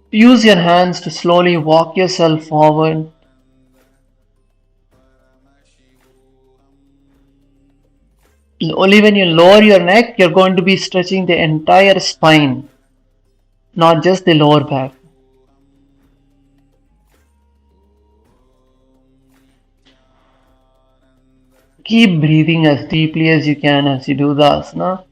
Use your hands to slowly walk yourself forward. Only when you lower your neck, you're going to be stretching the entire spine, not just the lower back. Keep breathing as deeply as you can as you do the asana.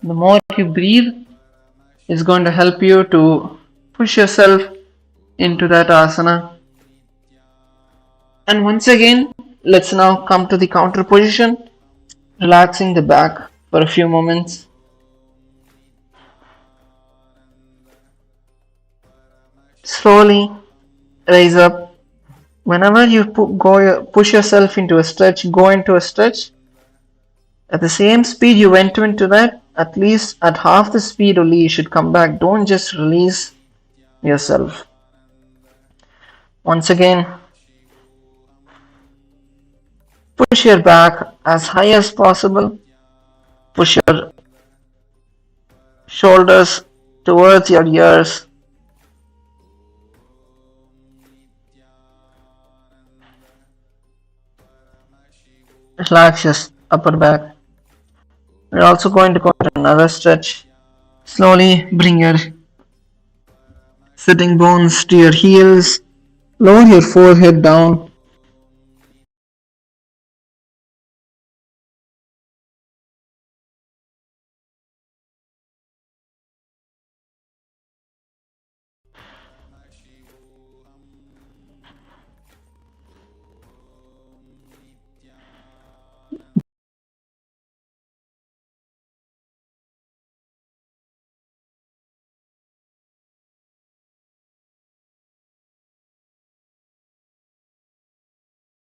The more you breathe is going to help you to push yourself into that asana. And once again, let's now come to the counter position, relaxing the back for a few moments. Slowly raise up. Whenever you push yourself into a stretch, go into a stretch. At the same speed you went into that, at least at half the speed only you should come back. Don't just release yourself. Once again, push your back as high as possible. Push your shoulders towards your ears. Relax your upper back. We're also going to go to another stretch. Slowly bring your sitting bones to your heels. Lower your forehead down.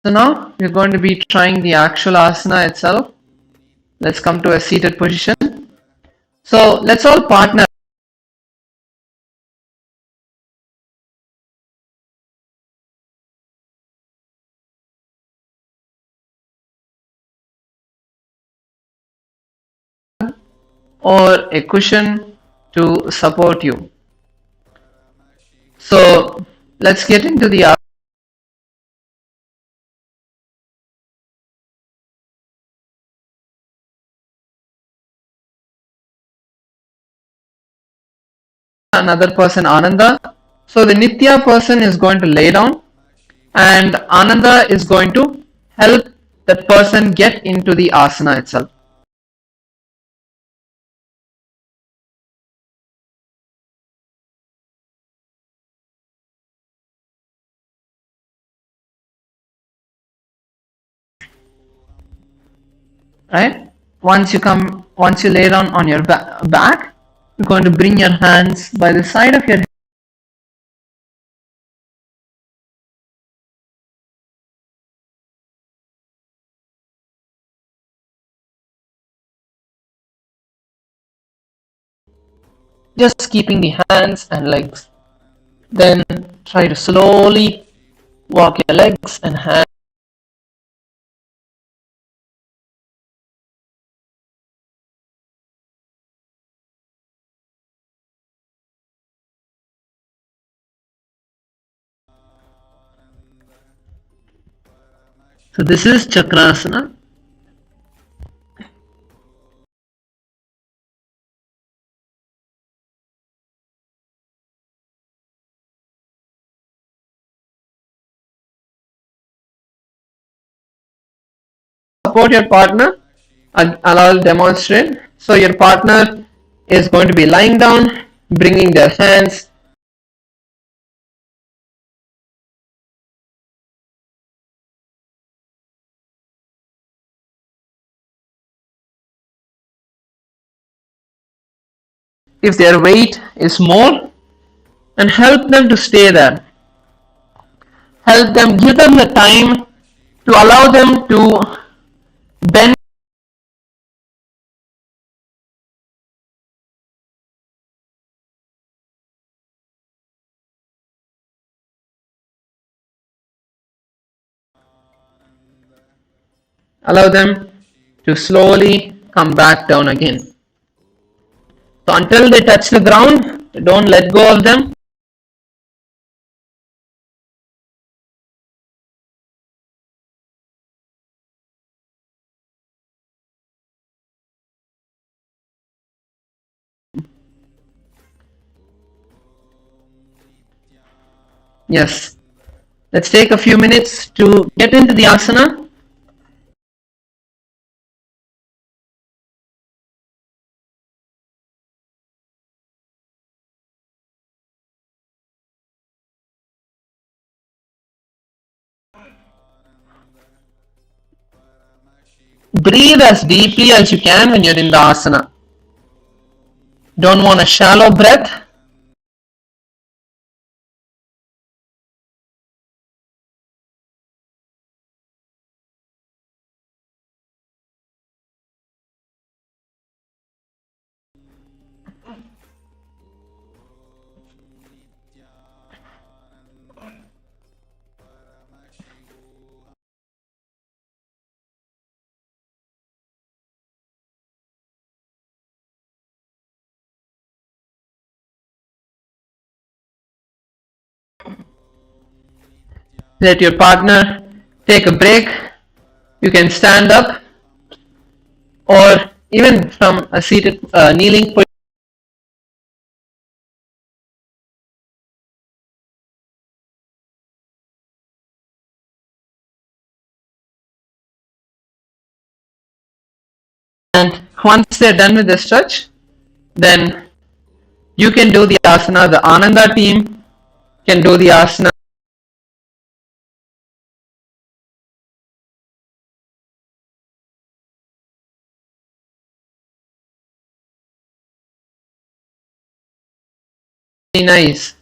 So now we're going to be trying the actual asana itself. Let's come to a seated position. So let's all partner. Or a cushion to support you. So let's get into the another person, Ananda. So the Nitya person is going to lay down and Ananda is going to help that person get into the asana itself. Right? Once you lay down on your back, you're going to bring your hands by the side of your head. Just keeping the hands and legs Then try to slowly walk your legs and hands. So this is Chakrasana. Support your partner and I'll demonstrate. So your partner is going to be lying down, bringing their hands. If their weight is more, and help them to stay there. Help them, give them the time to allow them to bend. Allow them to slowly come back down again. So until they touch the ground, don't let go of them. Yes. Let's take a few minutes to get into the asana. Breathe as deeply as you can when you're in the asana. Don't want a shallow breath. Let your partner take a break. You can stand up or even from a seated kneeling position. And once they're done with the stretch, then you can do the asana. The Ananda team can do the asana. Very nice.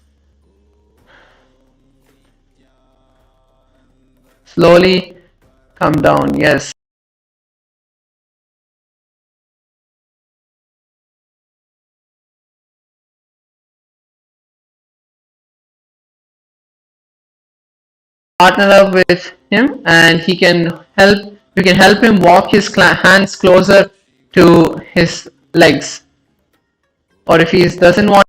Slowly come down. Yes. Partner up with him and he can help. You can help him walk his hands closer to his legs. Or if he doesn't want,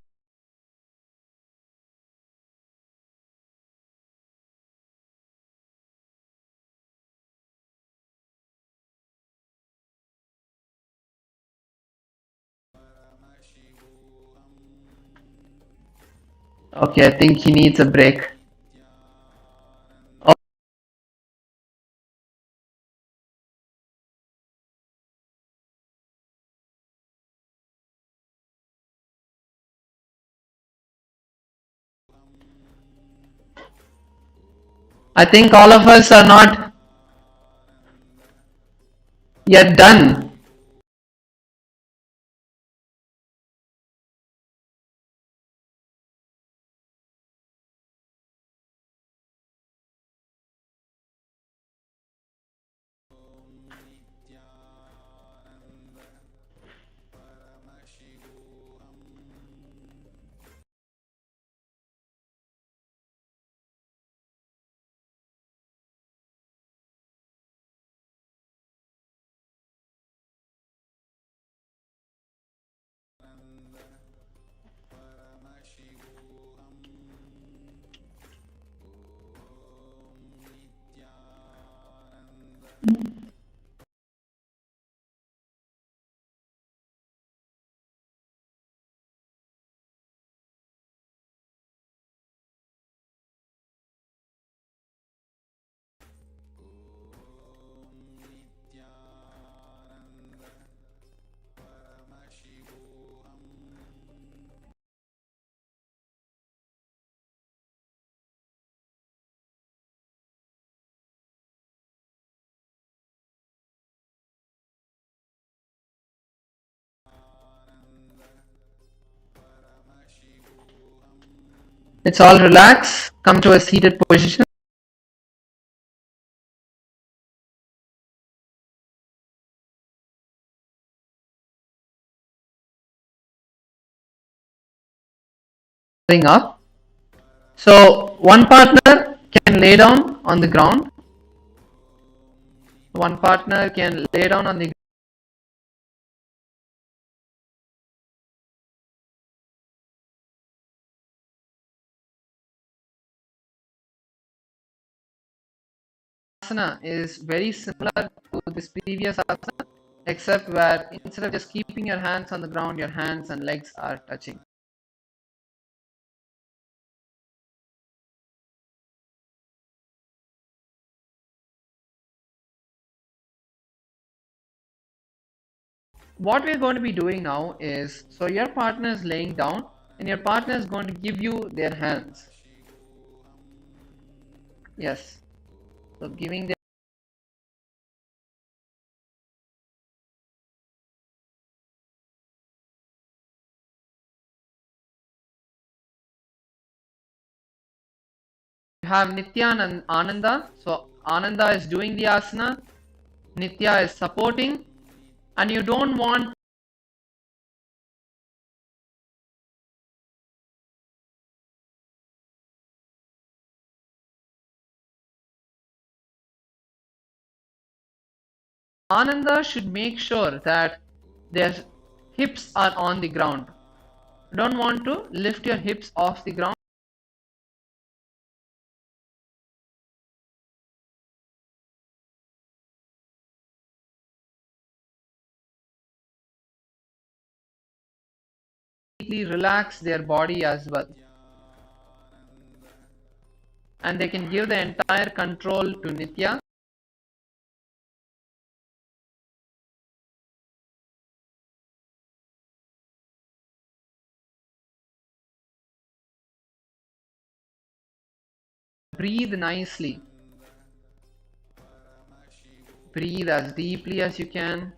okay, I think he needs a break. I think all of us are not yet done. Let's all relax, come to a seated position. Up. So one partner can lay down on the ground. One partner can lay down on the asana is very similar to this previous asana, except where instead of just keeping your hands on the ground, your hands and legs are touching. What we're going to be doing now is, so your partner is laying down and your partner is going to give you their hands. Yes. So giving them you have Nitya and Ananda. So Ananda is doing the asana, Nitya is supporting, and you don't want Ananda should make sure that their hips are on the ground. You don't want to lift your hips off the ground. Completely relax their body as well. And they can give the entire control to Nitya. Breathe nicely. Breathe as deeply as you can.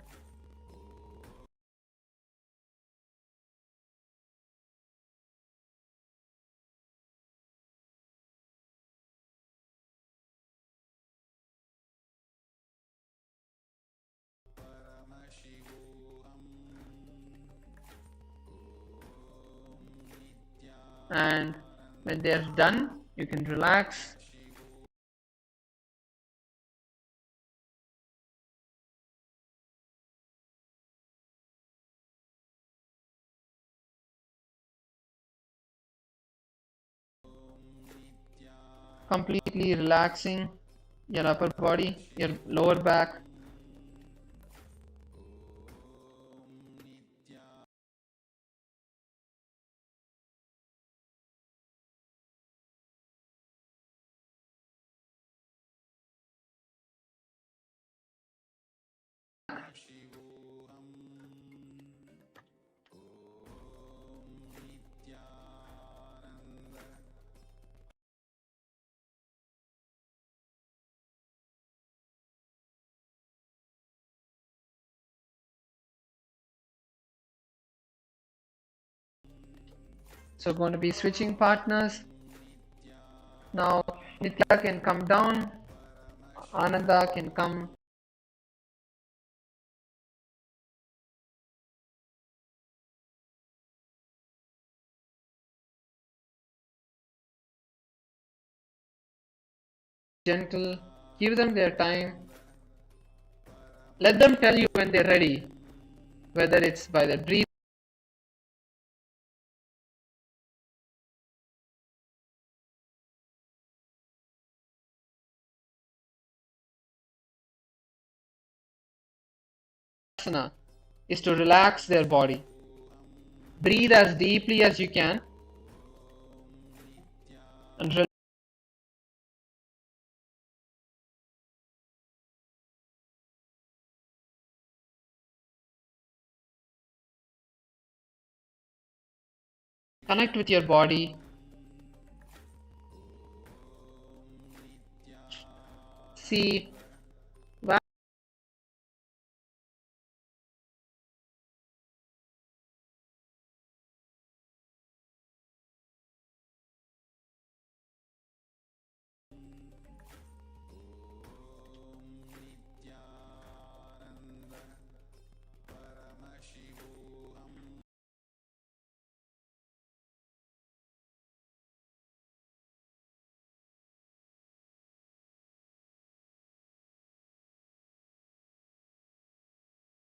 And when they're done, you can relax. Completely relaxing your upper body, your lower back. So going to be switching partners. Now Nitya can come down, Ananda can come. Gentle, give them their time. Let them tell you when they're ready, whether it's by the breathing asana is to relax their body. Breathe as deeply as you can and connect with your body. See where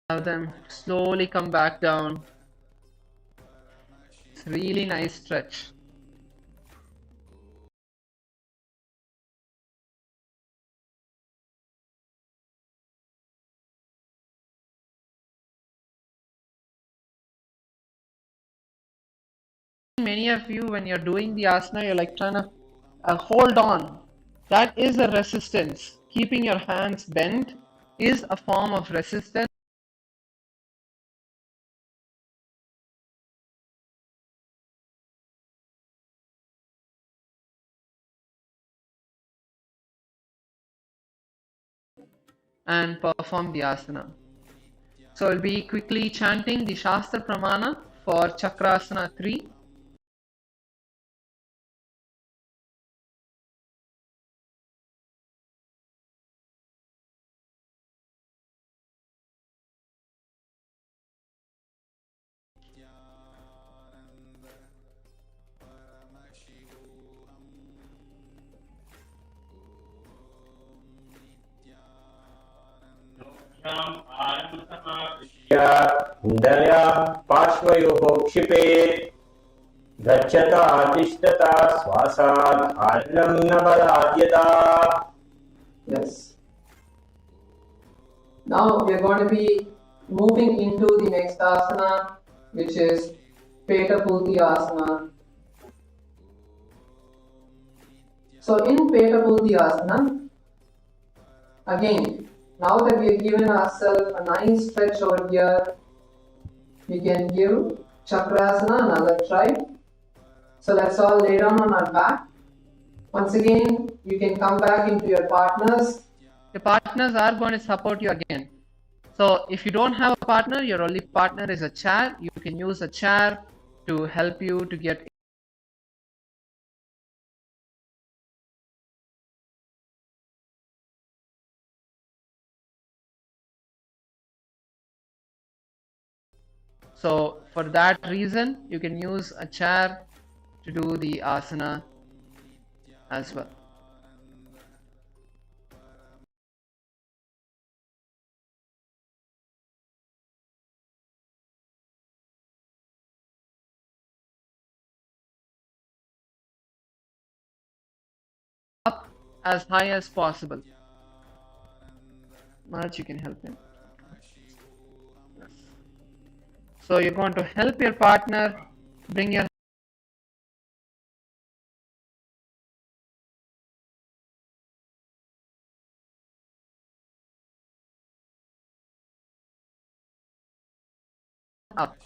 have them slowly come back down. It's really nice stretch. Many of you, when you're doing the asana, you're like trying to hold on. That is a resistance. Keeping your hands bent is a form of resistance. And perform the asana. So I'll be quickly chanting the Shastra Pramana for Chakrasana 3. दया पार्श्वयोः क्षिपेत् गच्छता तिष्ठता श्वासात् आर्णं न बलाद्यता. Yes. Now we are going to be moving into the next asana, which is Petaputi asana. So in Petaputi asana, again, now that we have given ourselves a nice stretch over here, we can give Chakrasana another try. So let's all lay down on our back. Once again, you can come back into your partners. Your partners are going to support you again. So if you don't have a partner, your only partner is a chair. You can use a chair to help you to get. So for that reason, you can use a chair to do the asana as well. Up as high as possible. Maharaj, you can help him. So you're going to help your partner bring your up.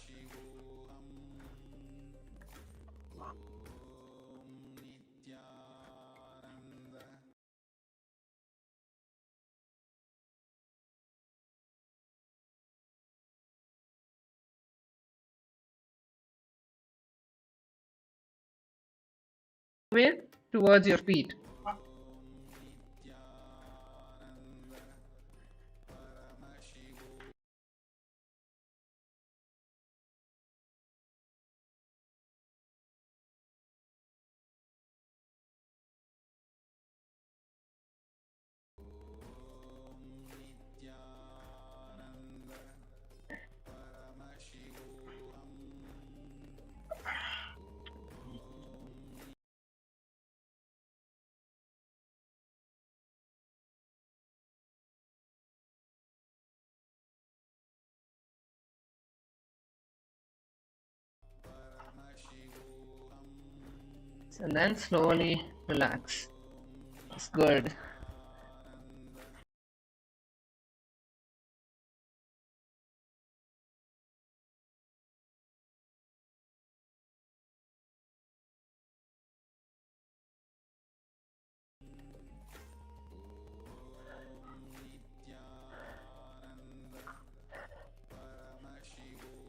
Way towards your feet. and then slowly relax. It's good.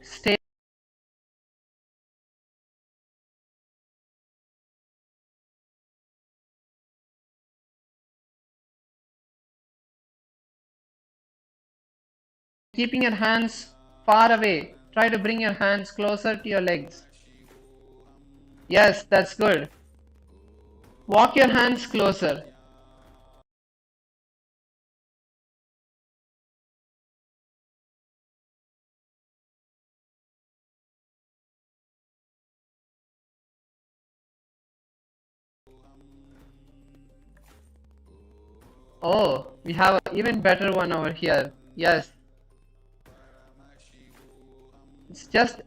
Stay. Keeping your hands far away. Try to bring your hands closer to your legs. Yes, that's good. Walk your hands closer. Oh, we have an even better one over here. Yes. It's just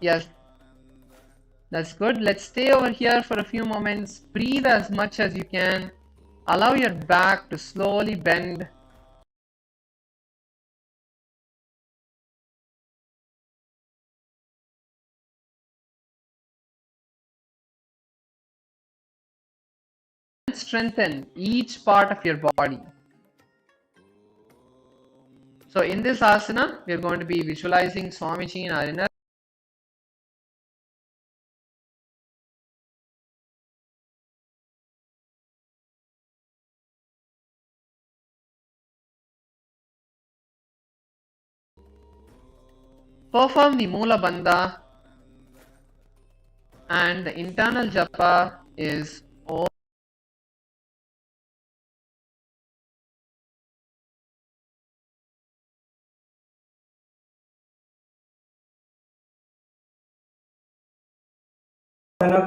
yes. That's good. Let's stay over here for a few moments. Breathe as much as you can. Allow your back to slowly bend. Strengthen each part of your body. So in this asana, we are going to be visualizing Swamiji in our inner. Perform the Mula Bandha, and the internal japa is Om.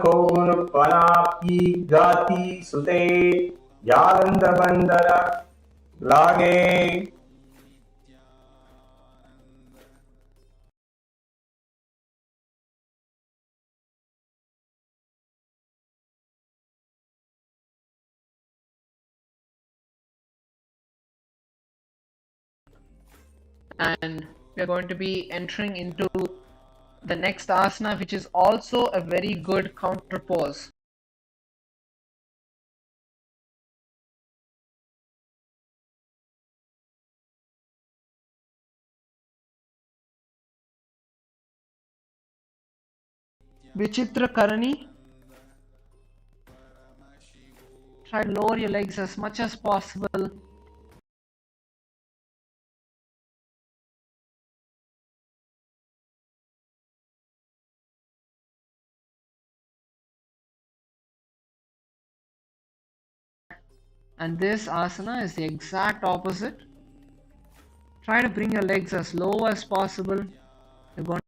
कौन पनापी गाती सुते यालंद बंदर लागे. And we are going to be entering into the next asana, which is also a very good counter pose. Vichitra Karani. Try to lower your legs as much as possible. And this asana is the exact opposite. Try to bring your legs as low as possible. You're going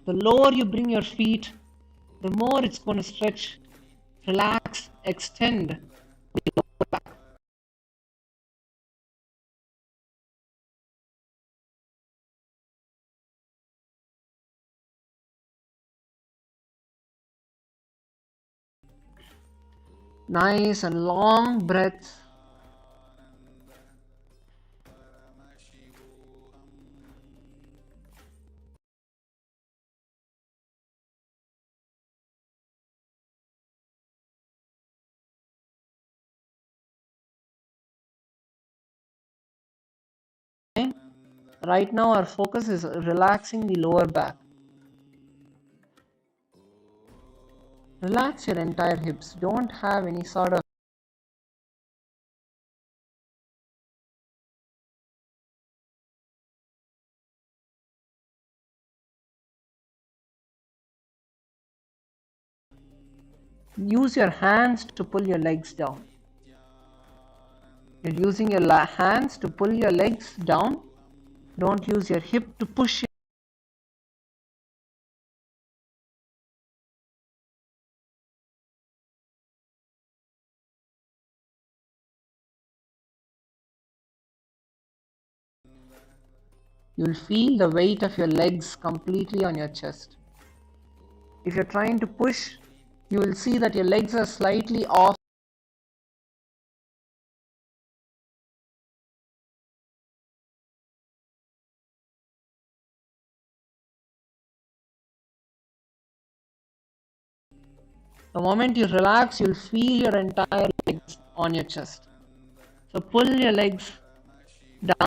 The lower you bring your feet, the more it's going to stretch, relax, extend. Nice and long breaths. Right now our focus is relaxing the lower back. Relax your entire hips. Don't have any sort of use your hands to pull your legs down. You're using your hands to pull your legs down. Don't use your hip to push. You'll feel the weight of your legs completely on your chest. If you're trying to push, you will see that your legs are slightly off. The moment you relax, you'll feel your entire legs on your chest. So pull your legs down.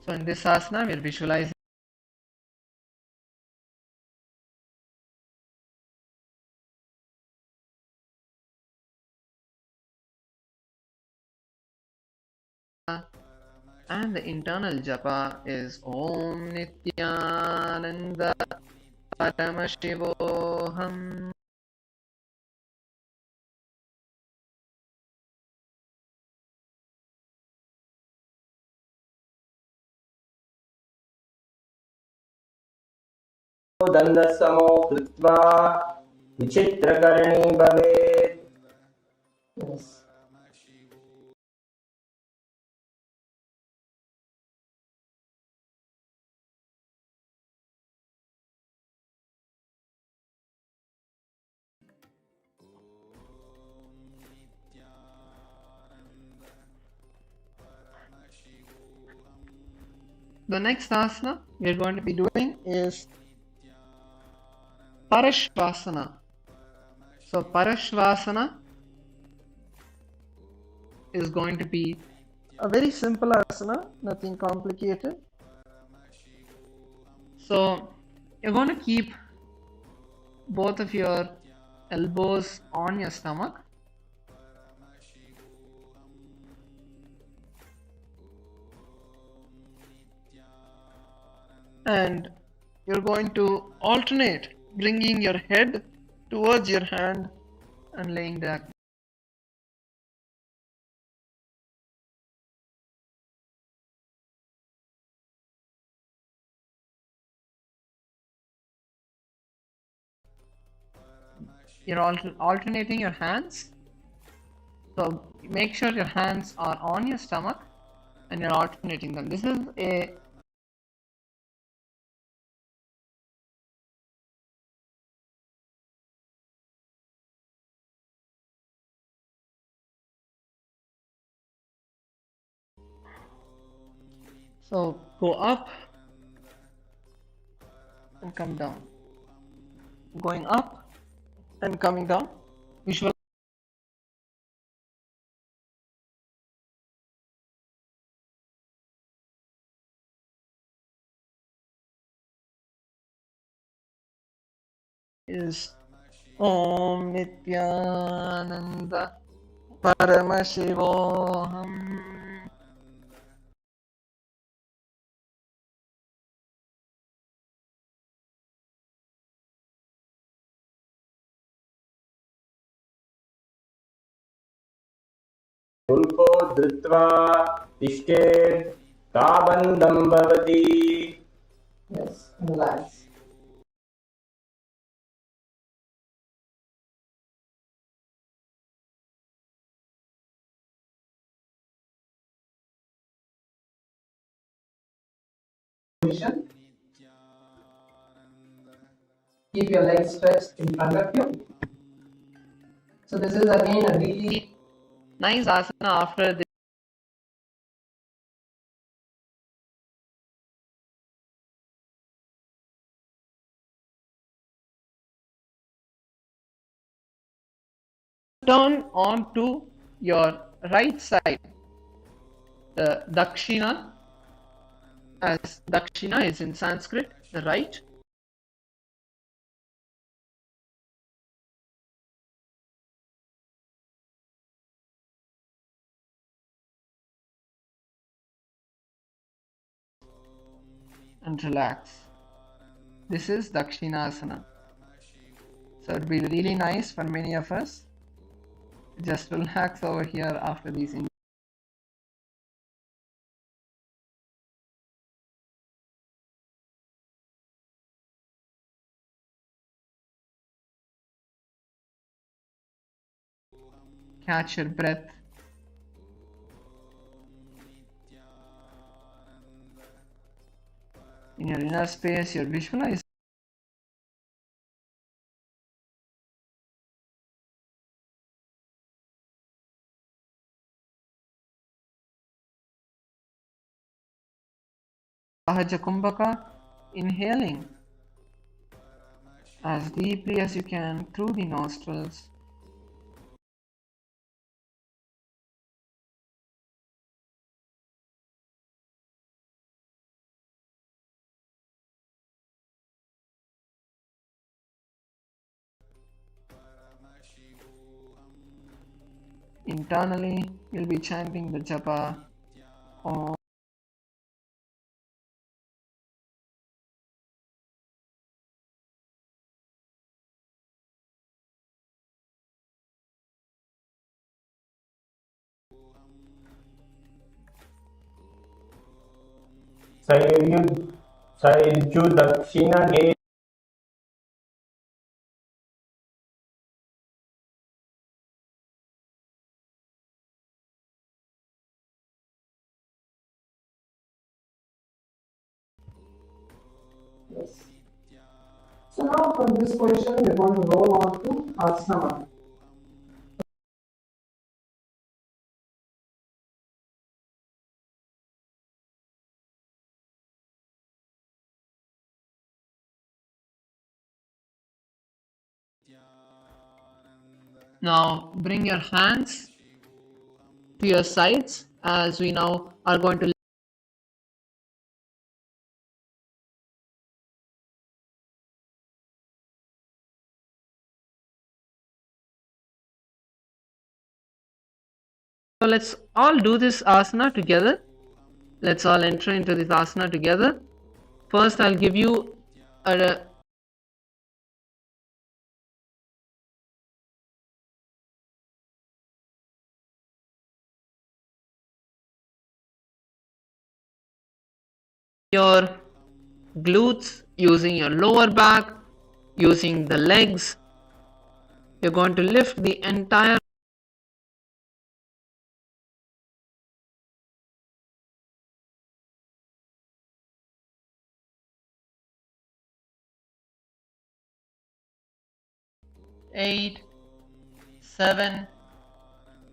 So in this asana, we're visualizing and the internal japa is Om Nityananda Paramashivoham. दन्दसमो कृत्वा विचित्रकरणी भवेत्. Yes. The next asana we're going to be doing is Parashvasana. So Parashvasana is going to be a very simple asana, nothing complicated. So you're going to keep both of your elbows on your stomach. And you're going to alternate bringing your head towards your hand and laying back. You're alternating your hands. So make sure your hands are on your stomach and you're alternating them. This is a so go up and come down. Going up and coming down. Visual. Is Om Nityananda Paramashivoham. उल्को धृत्वा तिष्ठेत् ताबन्धं भवति. Yes. Relax. Position. Keep your legs stretched in front of you. So this is again a really Nice asana after the turn on to your right side, the Dakshina, as Dakshina is in Sanskrit, the right. And relax. This is Dakshinasana. So it would be really nice for many of us to just relax over here after these. Catch your breath. In your inner space, you're visualizing Sahaja Kumbhaka, inhaling as deeply as you can through the nostrils. Internally, you'll be chanting the japa Om. Sairju Dakshina Ge. Yes. So now from this position, we're going to roll on to asana. Now bring your hands to your sides as we now are going to So let's all do this asana together. Let's all enter into this asana together. First, I'll give you a your glutes, using your lower back, using the legs. You're going to lift the entire eight, 7,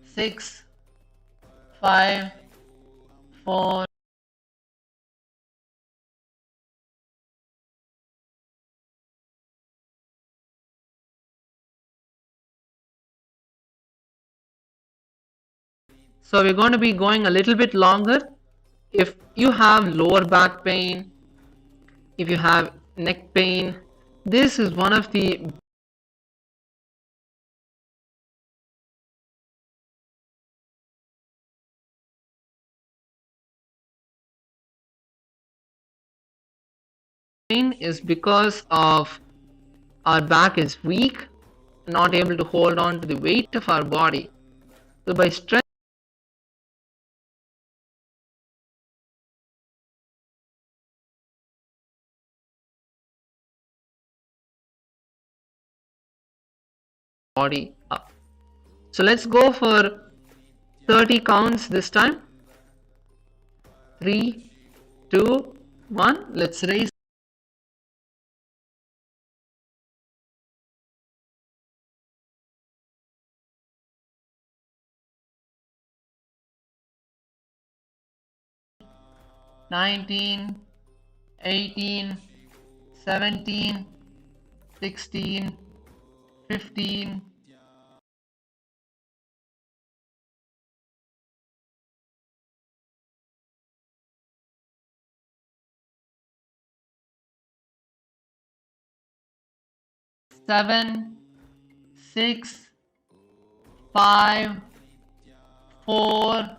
6, 5, 4, so we're going to be going a little bit longer. If you have lower back pain, if you have neck pain, this is one of the pain is because of our back is weak, not able to hold on to the weight of our body. So by stretching body up. So let's go for 30 counts this time. 3, 2, 1. Let's raise. Nineteen, 18, 17, 16, 15, 7, 6, 5, 4,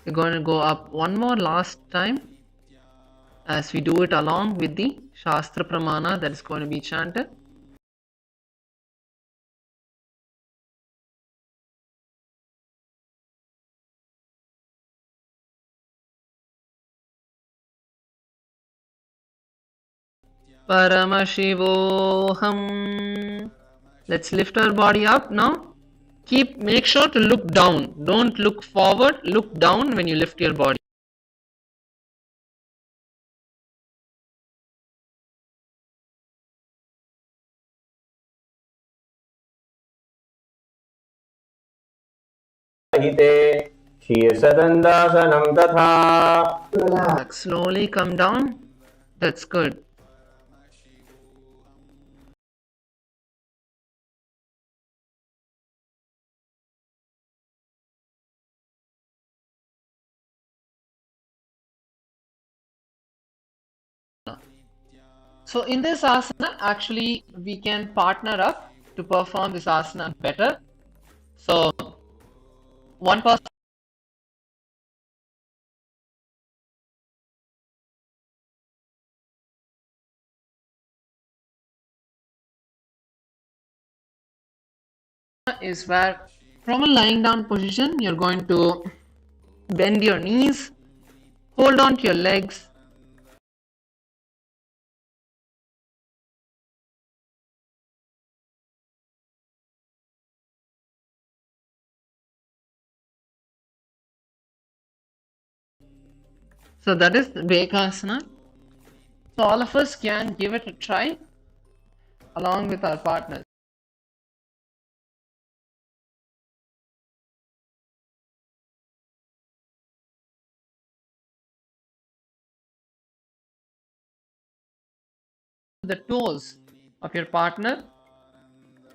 we're going to go up one more last time as we do it along with the Shastra Pramana that is going to be chanted. Paramashivoham. Let's lift our body up now. Make sure to look down. Don't look forward, look down when you lift your body. हिते शीर्षदण्डासनं तथा Slowly come down. That's good. So in this asana, actually we can partner up to perform this asana better. So one person is where from a lying down position you're going to bend your knees, hold on to your legs, so that is Bekasana. So all of us can give it a try along with our partners. The toes of your partner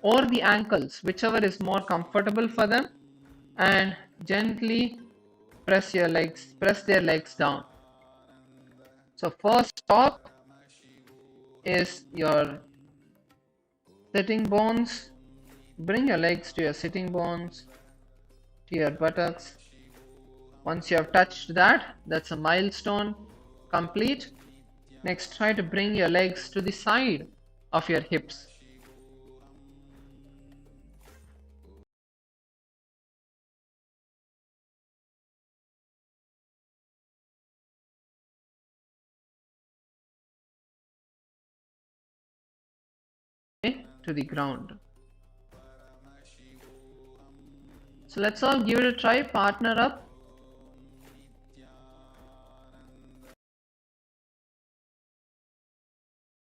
or the ankles, whichever is more comfortable for them, and gently press their legs down. So first stop is your sitting bones. Bring your legs to your sitting bones, to your buttocks. Once you have touched that, that's a milestone complete. Next, try to bring your legs to the side of your hips. To the ground. So let's all give it a try. Partner up.